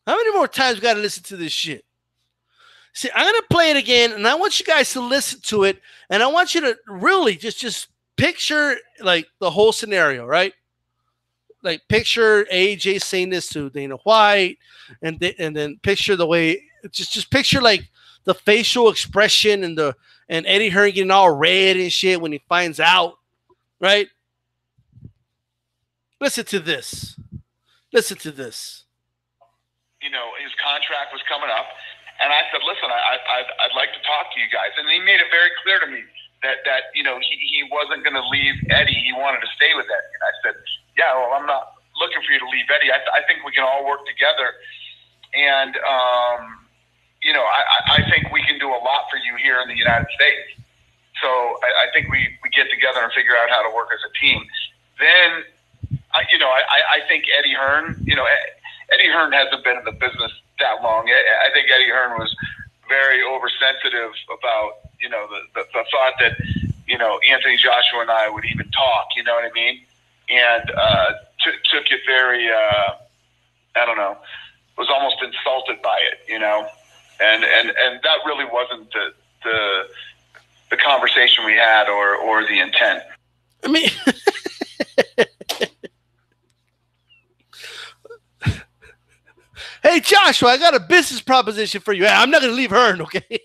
How many more times we got to listen to this shit? See, I'm going to play it again, and I want you guys to listen to it, and I want you to really just picture, like, the whole scenario, right? Like, picture AJ saying this to Dana White, and then picture the way, just picture, like, the facial expression and Eddie Hearn getting all red and shit when he finds out, right? Listen to this. Listen to this. You know, his contract was coming up. And I said, listen, I'd like to talk to you guys. And he made it very clear to me that you know, he wasn't going to leave Eddie. He wanted to stay with Eddie. And I said, yeah, well, I'm not looking for you to leave Eddie. I think we can all work together. And, you know, I think we can do a lot for you here in the United States. So I think we get together and figure out how to work as a team. Then, you know, I think Eddie Hearn, you know, Eddie Hearn hasn't been in the business that long. I think Eddie Hearn was very oversensitive about, you know, the thought that, you know, Anthony Joshua and I would even talk, you know what I mean? And took it very, I don't know, was almost insulted by it, you know? And that really wasn't the conversation we had or the intent. I mean, hey, Joshua, I got a business proposition for you. I'm not going to leave Hearn, okay?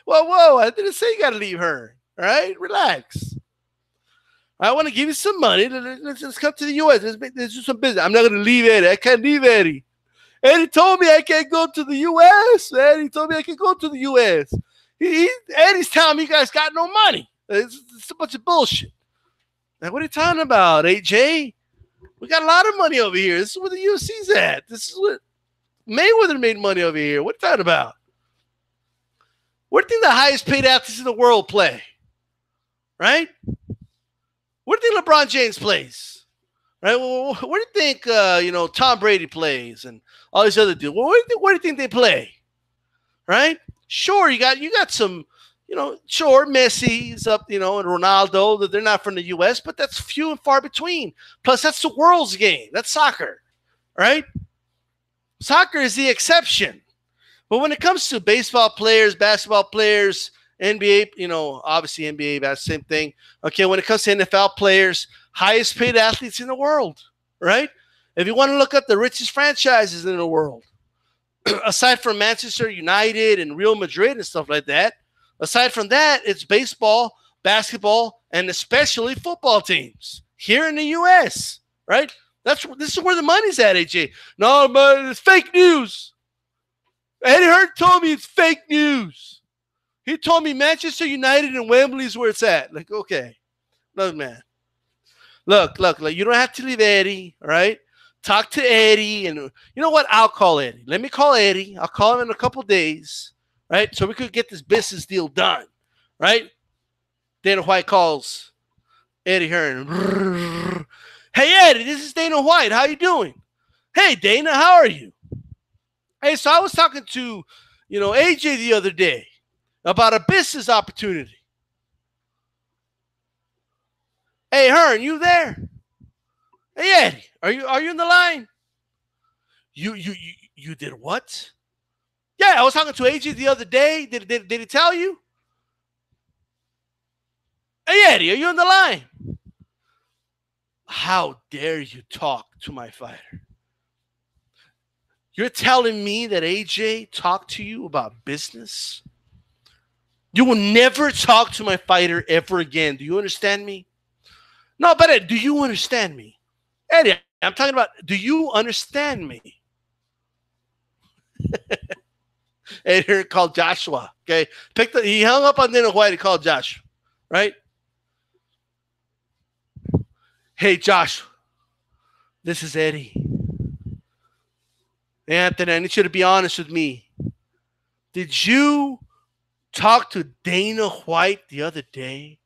Whoa, I didn't say you got to leave Hearn. All right? Relax. I want to give you some money. Let's come to the U.S. Let's do some business. I'm not going to leave Eddie. I can't leave Eddie. Eddie told me I can't go to the U.S. Eddie told me I can go to the U.S. Eddie's telling me you guys got no money. It's a bunch of bullshit. Now, what are you talking about, AJ? We got a lot of money over here. This is where the UFC's at. This is what Mayweather made money over here. What are you talking about? Where do you think the highest paid athletes in the world play? Right? Where do you think LeBron James plays? Right? Where do you think you know, Tom Brady plays and all these other dudes? Where do you think they play? Right? Sure, you got some, you know, sure, Messi's up, you know, and Ronaldo, that they're not from the U.S., but that's few and far between. Plus, that's the world's game. That's soccer, right? Soccer is the exception. But when it comes to baseball players, basketball players, NBA, you know, obviously NBA, that's the same thing. Okay, when it comes to NFL players, highest paid athletes in the world, right? If you want to look up the richest franchises in the world, aside from Manchester United and Real Madrid and stuff like that, aside from that, it's baseball, basketball, and especially football teams here in the U.S., right? This is where the money's at, AJ. No, man, it's fake news. Eddie Hearn told me it's fake news. He told me Manchester United and Wembley is where it's at. Like, okay. Look, man. Look, you don't have to leave Eddie, all right? Talk to Eddie, and you know what? I'll call Eddie. Let me call Eddie. I'll call him in a couple days, right? So we could get this business deal done, right? Dana White calls Eddie Hearn. Hey, Eddie, this is Dana White. How you doing? Hey, Dana, how are you? Hey, so I was talking to, you know, AJ the other day about a business opportunity. Hey, Hearn, you there? Hey, Eddie, are you in the line? You did what? Yeah, I was talking to AJ the other day. Did he tell you? Hey, Eddie, are you on the line? How dare you talk to my fighter? You're telling me that AJ talked to you about business? You will never talk to my fighter ever again. Do you understand me? No, but do you understand me? Eddie, I'm talking about, do you understand me? Eddie called Joshua, okay? He hung up on Dana White and called Josh, right? Hey, Josh, this is Eddie. Anthony, I need you to be honest with me. Did you talk to Dana White the other day?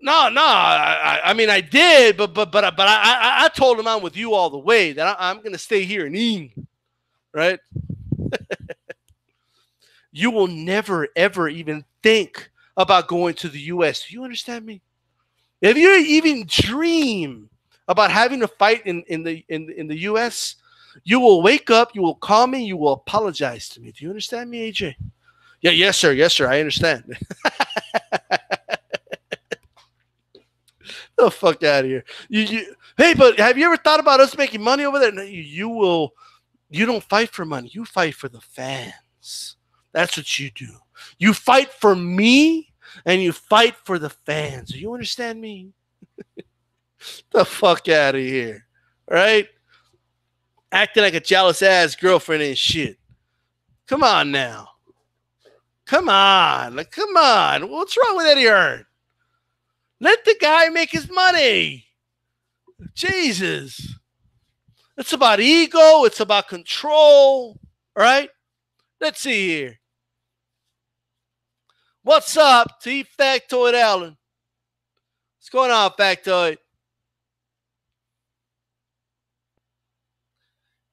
No. I mean, I did, but I told him I'm with you all the way. That I'm going to stay here in England, right? You will never ever even think about going to the U.S. Do you understand me? If you even dream about having a fight in the U.S., you will wake up, you will call me, you will apologize to me. Do you understand me, AJ? Yeah, yes, sir, I understand. The fuck out of here. Hey, but have you ever thought about us making money over there? No, you don't fight for money. You fight for the fans. That's what you do. You fight for me and you fight for the fans. Do you understand me? The fuck out of here. Right? Acting like a jealous ass girlfriend and shit. Come on now. Come on. What's wrong with Eddie Hearn? Let the guy make his money. Jesus. It's about ego. It's about control. All right? Let's see here. What's up, T Factoid Allen? What's going on, Factoid?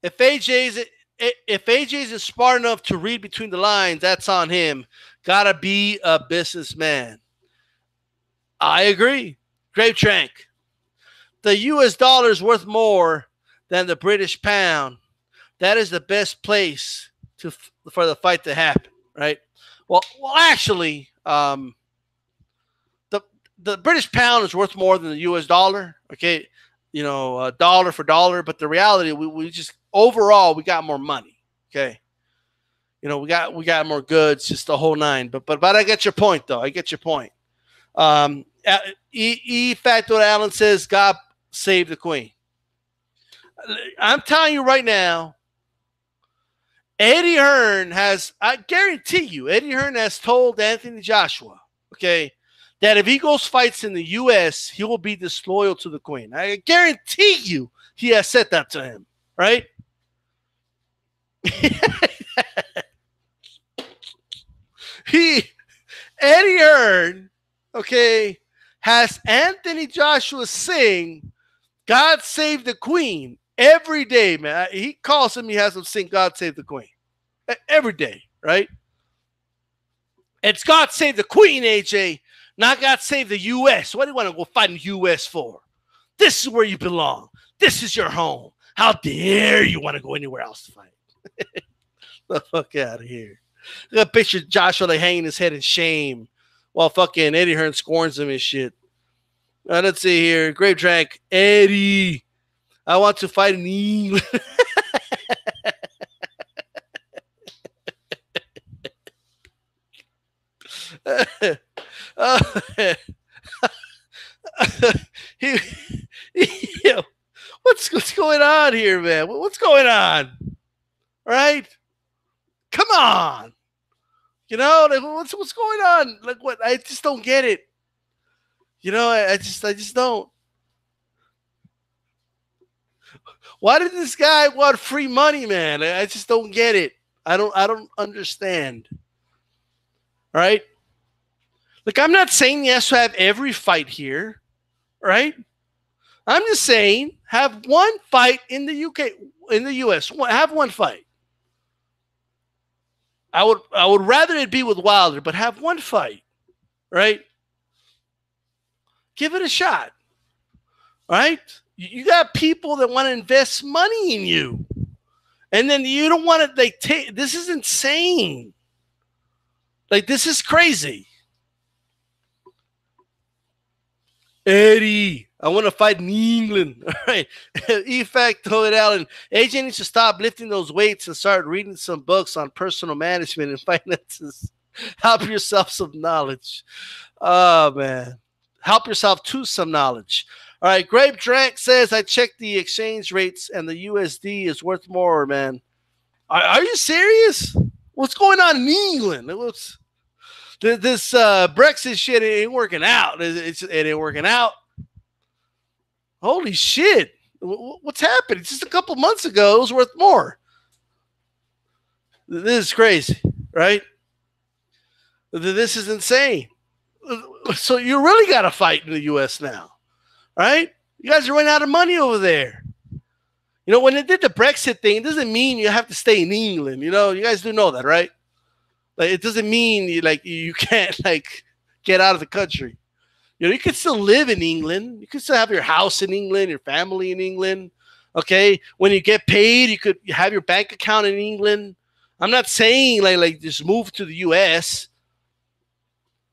If AJ isn't smart enough to read between the lines, that's on him. Gotta be a businessman. I agree. Grape Trank. The U.S. dollar is worth more than the British pound. That is the best place for the fight to happen, right? Well, actually, the British pound is worth more than the U.S. dollar. Okay, you know, dollar for dollar. But the reality, we just overall we got more money. Okay, you know, we got more goods, just the whole nine. But I get your point, though. I get your point. Factor Allen says, God save the Queen. I'm telling you right now, Eddie Hearn I guarantee you, Eddie Hearn has told Anthony Joshua, okay, that if he goes fights in the U.S., he will be disloyal to the Queen. I guarantee you he has said that to him, right? Eddie Hearn, okay, has Anthony Joshua sing God Save the Queen every day, man. He calls him, he has him sing God Save the Queen every day, right? It's God Save the Queen, AJ, not God Save the U.S. What do you want to go fight in the U.S. for? This is where you belong. This is your home. How dare you want to go anywhere else to fight? The fuck out of here. got a picture of Joshua like hanging his head in shame while fucking Eddie Hearn scorns him and shit. Let's see here. Grape Drank. Eddie, I want to fight in England. What's going on here, man? What's going on? Right? Come on. You know, like, what's going on? Like, what? I just don't get it. You know, I just don't. Why did this guy want free money, man? I just don't get it. I don't understand. Right? Look, I'm not saying you have to have every fight here, right? I'm just saying have one fight in the UK, in the US. Have one fight. I would rather it be with Wilder, but have one fight, right? Give it a shot, right? You got people that want to invest money in you, and then you don't want to. Like, this is insane. Like, this is crazy. Eddie, I want to fight in England. All right. Effect, Toad Allen. AJ needs to stop lifting those weights and start reading some books on personal management and finances. Help yourself some knowledge. Oh, man. Help yourself to some knowledge. All right. Grape Drank says, I checked the exchange rates and the USD is worth more, man. Are you serious? What's going on in England? This Brexit shit ain't working out. It ain't working out. Holy shit. What's happening? Just a couple months ago, it was worth more. This is crazy, right? This is insane. So you really got to fight in the U.S. now, right? You guys are running out of money over there. You know, when they did the Brexit thing, it doesn't mean you have to stay in England. You know, you guys do know that, right? Like, it doesn't mean you can't get out of the country. You know, you can still live in England. You can still have your house in England, your family in England. Okay, when you get paid, you could have your bank account in England. I'm not saying like just move to the U.S.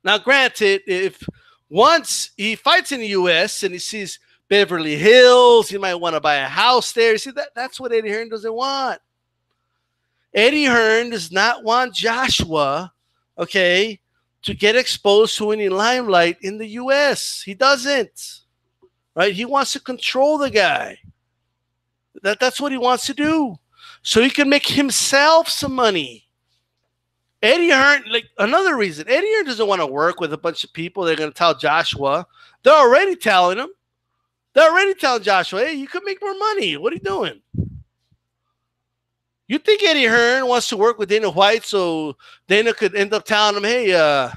Now, granted, if once he fights in the U.S. and he sees Beverly Hills, he might want to buy a house there. See, that's what Eddie Hearn doesn't want. Eddie Hearn does not want Joshua, okay, to get exposed to any limelight in the U.S. He doesn't, right? He wants to control the guy. That's what he wants to do, so he can make himself some money. Eddie Hearn, another reason, Eddie Hearn doesn't want to work with a bunch of people that are going to tell Joshua. They're already telling him. They're already telling Joshua, hey, you could make more money. What are you doing? You think Eddie Hearn wants to work with Dana White so Dana could end up telling him, hey,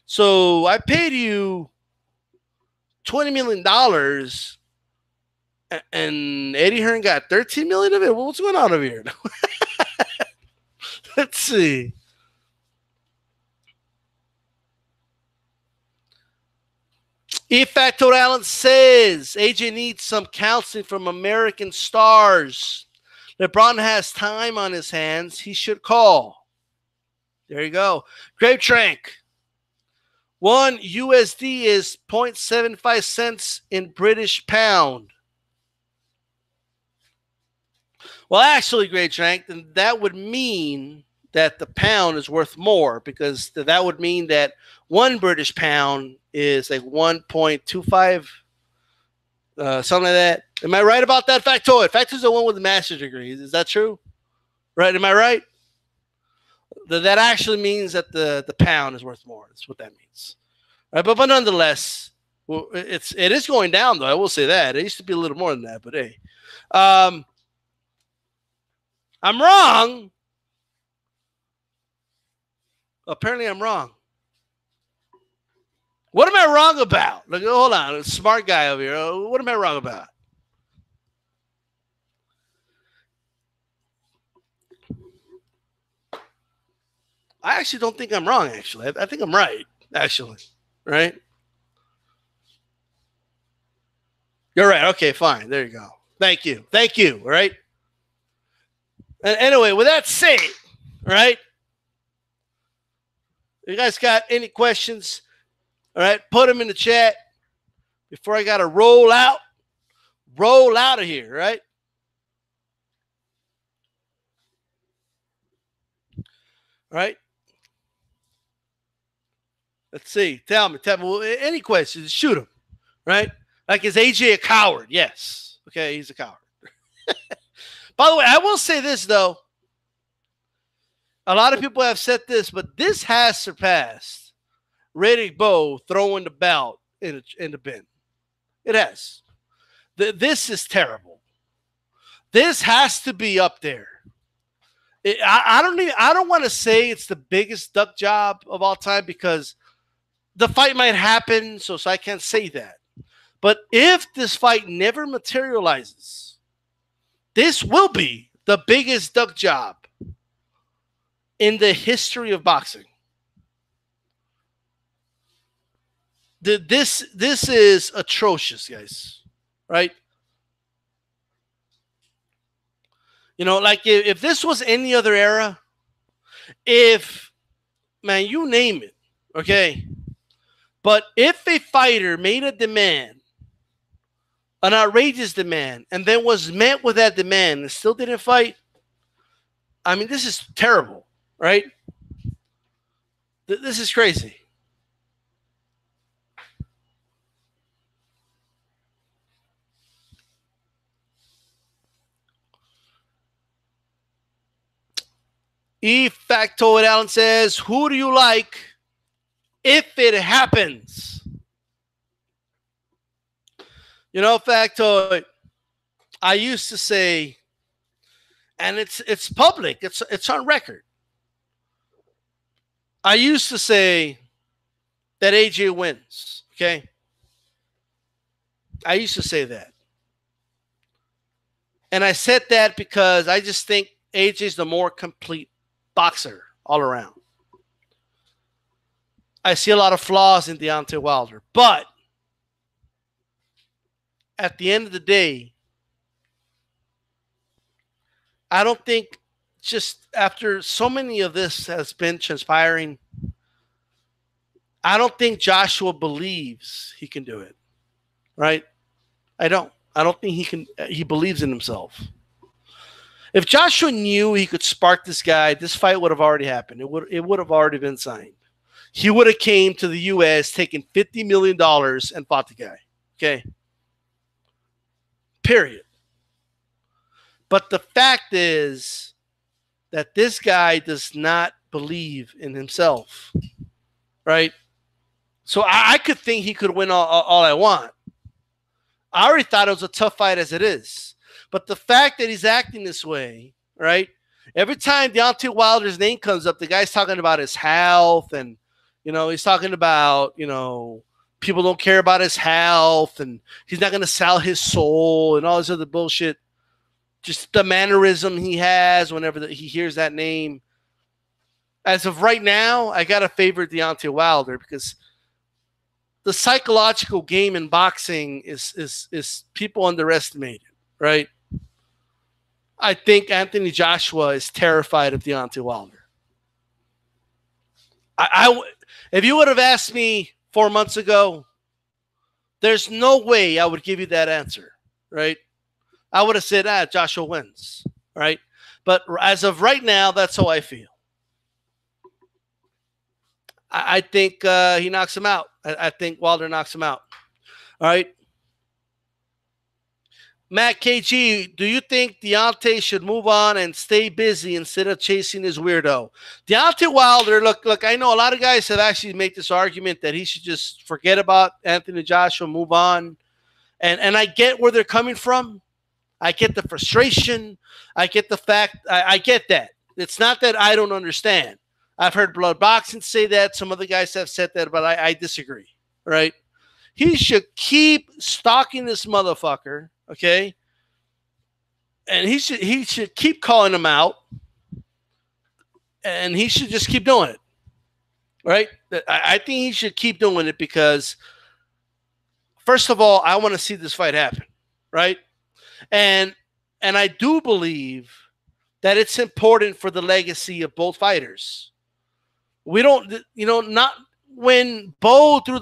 so I paid you $20 million and Eddie Hearn got $13 million of it? What's going on over here? Let's see. Factor Allen says AJ needs some counseling from American stars. LeBron has time on his hands. He should call. There you go. Grape Trank. 1 USD is 0.75 cents in British pound. Well, actually, Grape Trank, then that would mean that the pound is worth more, because that would mean that 1 British pound is like 1.25, something like that. Am I right about that, Factoid? Factoid's the one with the master's degree. Is that true? Right? Am I right? That actually means that the pound is worth more. That's what that means. All right, but nonetheless, well, it is going down, though. I will say that. It used to be a little more than that, but hey. I'm wrong. Apparently, I'm wrong. What am I wrong about? Look, hold on. A smart guy over here. What am I wrong about? I actually don't think I'm wrong, actually. I think I'm right, actually. Right? You're right. Okay, fine. There you go. Thank you. Thank you. All right? And anyway, with that said, right? You guys got any questions? All right, put them in the chat before I got to roll out of here, right? All right. Let's see. Tell me. Well, any questions, shoot them, right? Like, is AJ a coward? Yes. Okay, he's a coward. By the way, I will say this, though. A lot of people have said this, but this has surpassed Riddick Bowe throwing the belt in the bin. It has. This is terrible. This has to be up there. I don't want to say it's the biggest duck job of all time because the fight might happen, so I can't say that. But if this fight never materializes, this will be the biggest duck job in the history of boxing. This is atrocious, guys. Right? You know, like if this was any other era, man, you name it, okay? But if a fighter made a demand, an outrageous demand, and then was met with that demand and still didn't fight, I mean, this is terrible, right? This is crazy. Factoid Allen says, who do you like if it happens? You know, Factoid, I used to say, and it's public, it's on record. I used to say that AJ wins, okay? I used to say that. And I said that because I just think AJ's the more complete boxer all around. I see a lot of flaws in Deontay Wilder, but at the end of the day, I don't think, just after so many of this has been transpiring, I don't think Joshua believes he can do it, right? I don't think he believes in himself. If Joshua knew he could spark this guy, this fight would have already happened. It would have already been signed. He would have came to the U.S., taken $50 million, and fought the guy. Okay? Period. But the fact is that this guy does not believe in himself. Right? So I could think he could win all I want. I already thought it was a tough fight as it is. But the fact that he's acting this way, right? Every time Deontay Wilder's name comes up, the guy's talking about his health, and, you know, he's talking about, you know, people don't care about his health, and he's not going to sell his soul and all this other bullshit. Just the mannerism he has whenever he hears that name. As of right now, I got to favor Deontay Wilder because the psychological game in boxing is people underestimate it, right? I think Anthony Joshua is terrified of Deontay Wilder. If you would have asked me 4 months ago, there's no way I would give you that answer, right? I would have said, Joshua wins, right? But as of right now, that's how I feel. I think he knocks him out. I think Wilder knocks him out. All right. Matt KG, do you think Deontay should move on and stay busy instead of chasing his weirdo? Deontay Wilder, look, I know a lot of guys have actually made this argument that he should just forget about Anthony Joshua, move on. And I get where they're coming from. I get the frustration. I get the fact. I get that. It's not that I don't understand. I've heard Blood Boxing say that. Some other guys have said that, but I disagree, right? He should keep stalking this motherfucker, okay? And he should keep calling him out, and he should just keep doing it, right? I think he should keep doing it because, first of all, I want to see this fight happen, right? And I do believe that it's important for the legacy of both fighters. We don't, not when Bo threw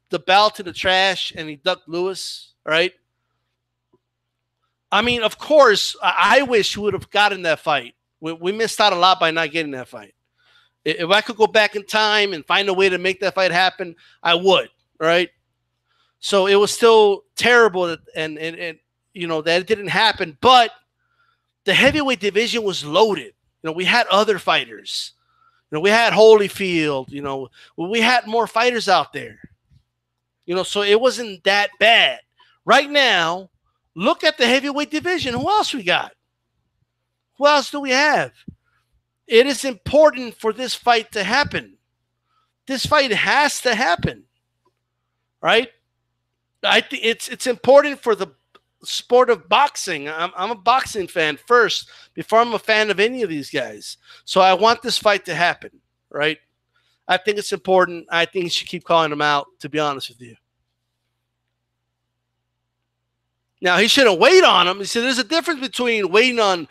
the belt to the trash and he ducked Lewis, right? I mean, of course, I wish we would have gotten that fight. We missed out a lot by not getting that fight. If I could go back in time and find a way to make that fight happen, I would, right? So it was still terrible that, and that it didn't happen. But the heavyweight division was loaded. We had other fighters. We had Holyfield. We had more fighters out there. So it wasn't that bad. Right now, look at the heavyweight division. Who else we got? Who else do we have? It is important for this fight to happen. This fight has to happen, right? I think it's important for the sport of boxing. I'm a boxing fan first before I'm a fan of any of these guys. So I want this fight to happen, right? I think it's important. I think you should keep calling him out, to be honest with you. Now, he shouldn't wait on him. He said there's a difference between waiting on,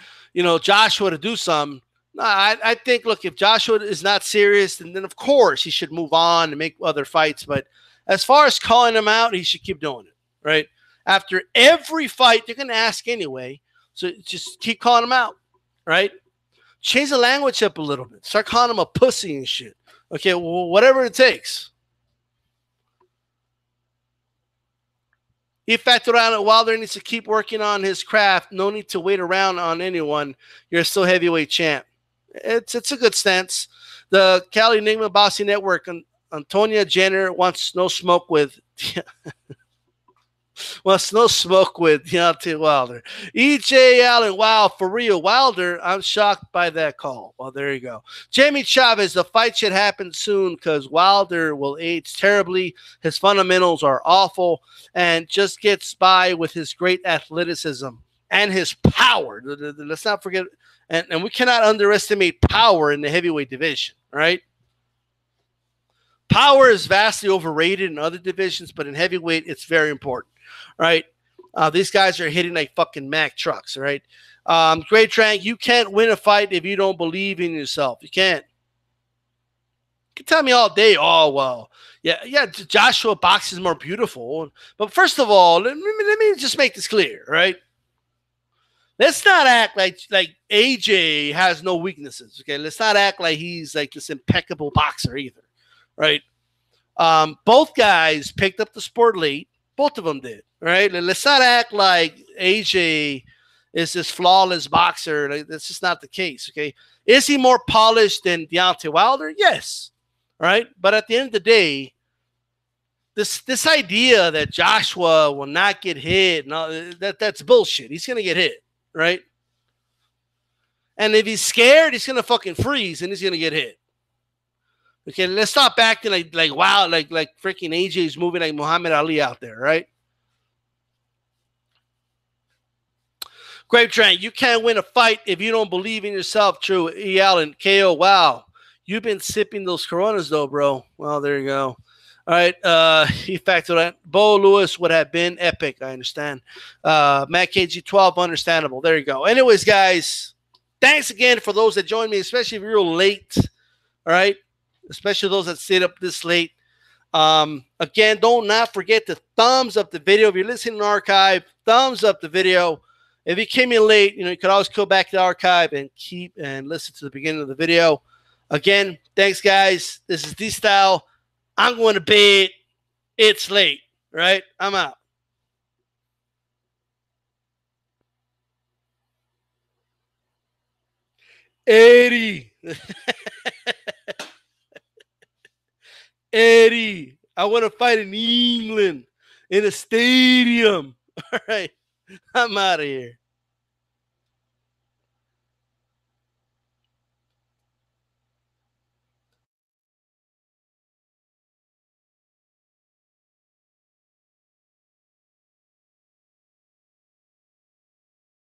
Joshua to do something. No, I think, look, if Joshua is not serious, then of course he should move on and make other fights. But as far as calling him out, he should keep doing it, right? After every fight, they're going to ask anyway. So just keep calling him out, right? Change the language up a little bit. Start calling him a pussy and shit. Okay, well, whatever it takes. He factored out that Wilder needs to keep working on his craft. No need to wait around on anyone. You're still heavyweight champ. It's a good stance. The Cali Enigma Boxing Network, Antonia Jenner wants no smoke with Deontay Wilder. EJ Allen, wow, for real. Wilder, I'm shocked by that call. Well, there you go. Jamie Chavez, the fight should happen soon because Wilder will age terribly. His fundamentals are awful and just gets by with his great athleticism and his power. Let's not forget, and we cannot underestimate power in the heavyweight division, right? Power is vastly overrated in other divisions, but in heavyweight, it's very important, right? These guys are hitting like fucking Mack trucks, right? Great Trank, you can't win a fight if you don't believe in yourself. You can't. You can tell me all day, oh, well, yeah, Joshua boxes more beautiful. But first of all, let me just make this clear, right? Let's not act like AJ has no weaknesses, okay? Let's not act like he's like this impeccable boxer either, right? Both guys picked up the sport late. Both of them did, right? Let's not act like AJ is this flawless boxer. Like, that's just not the case, okay? Is he more polished than Deontay Wilder? Yes, right? But at the end of the day, this idea that Joshua will not get hit, no, that's bullshit. He's going to get hit, right? And if he's scared, he's going to fucking freeze and he's going to get hit. Okay, let's stop acting like wow, like freaking AJ's moving like Muhammad Ali out there, right? Grape Trank, you can't win a fight if you don't believe in yourself. True. E. Allen, KO, wow. You've been sipping those Coronas though, bro. Well, there you go. All right. He factored that. Bo Lewis would have been epic. I understand. Matt KG12, understandable. There you go. Anyways, guys, thanks again for those that joined me, especially if you're late. All right. Especially those that stayed up this late. Again, don't not forget to thumbs up the video. If you're listening to archive, thumbs up the video. If you came in late, you could always go back to the archive and keep and listen to the beginning of the video. Again, thanks, guys. This is DStyle. I'm going to bed. It's late, right? I'm out. Eddie. Eddie, I want to fight in England in a stadium. All right, I'm out of here.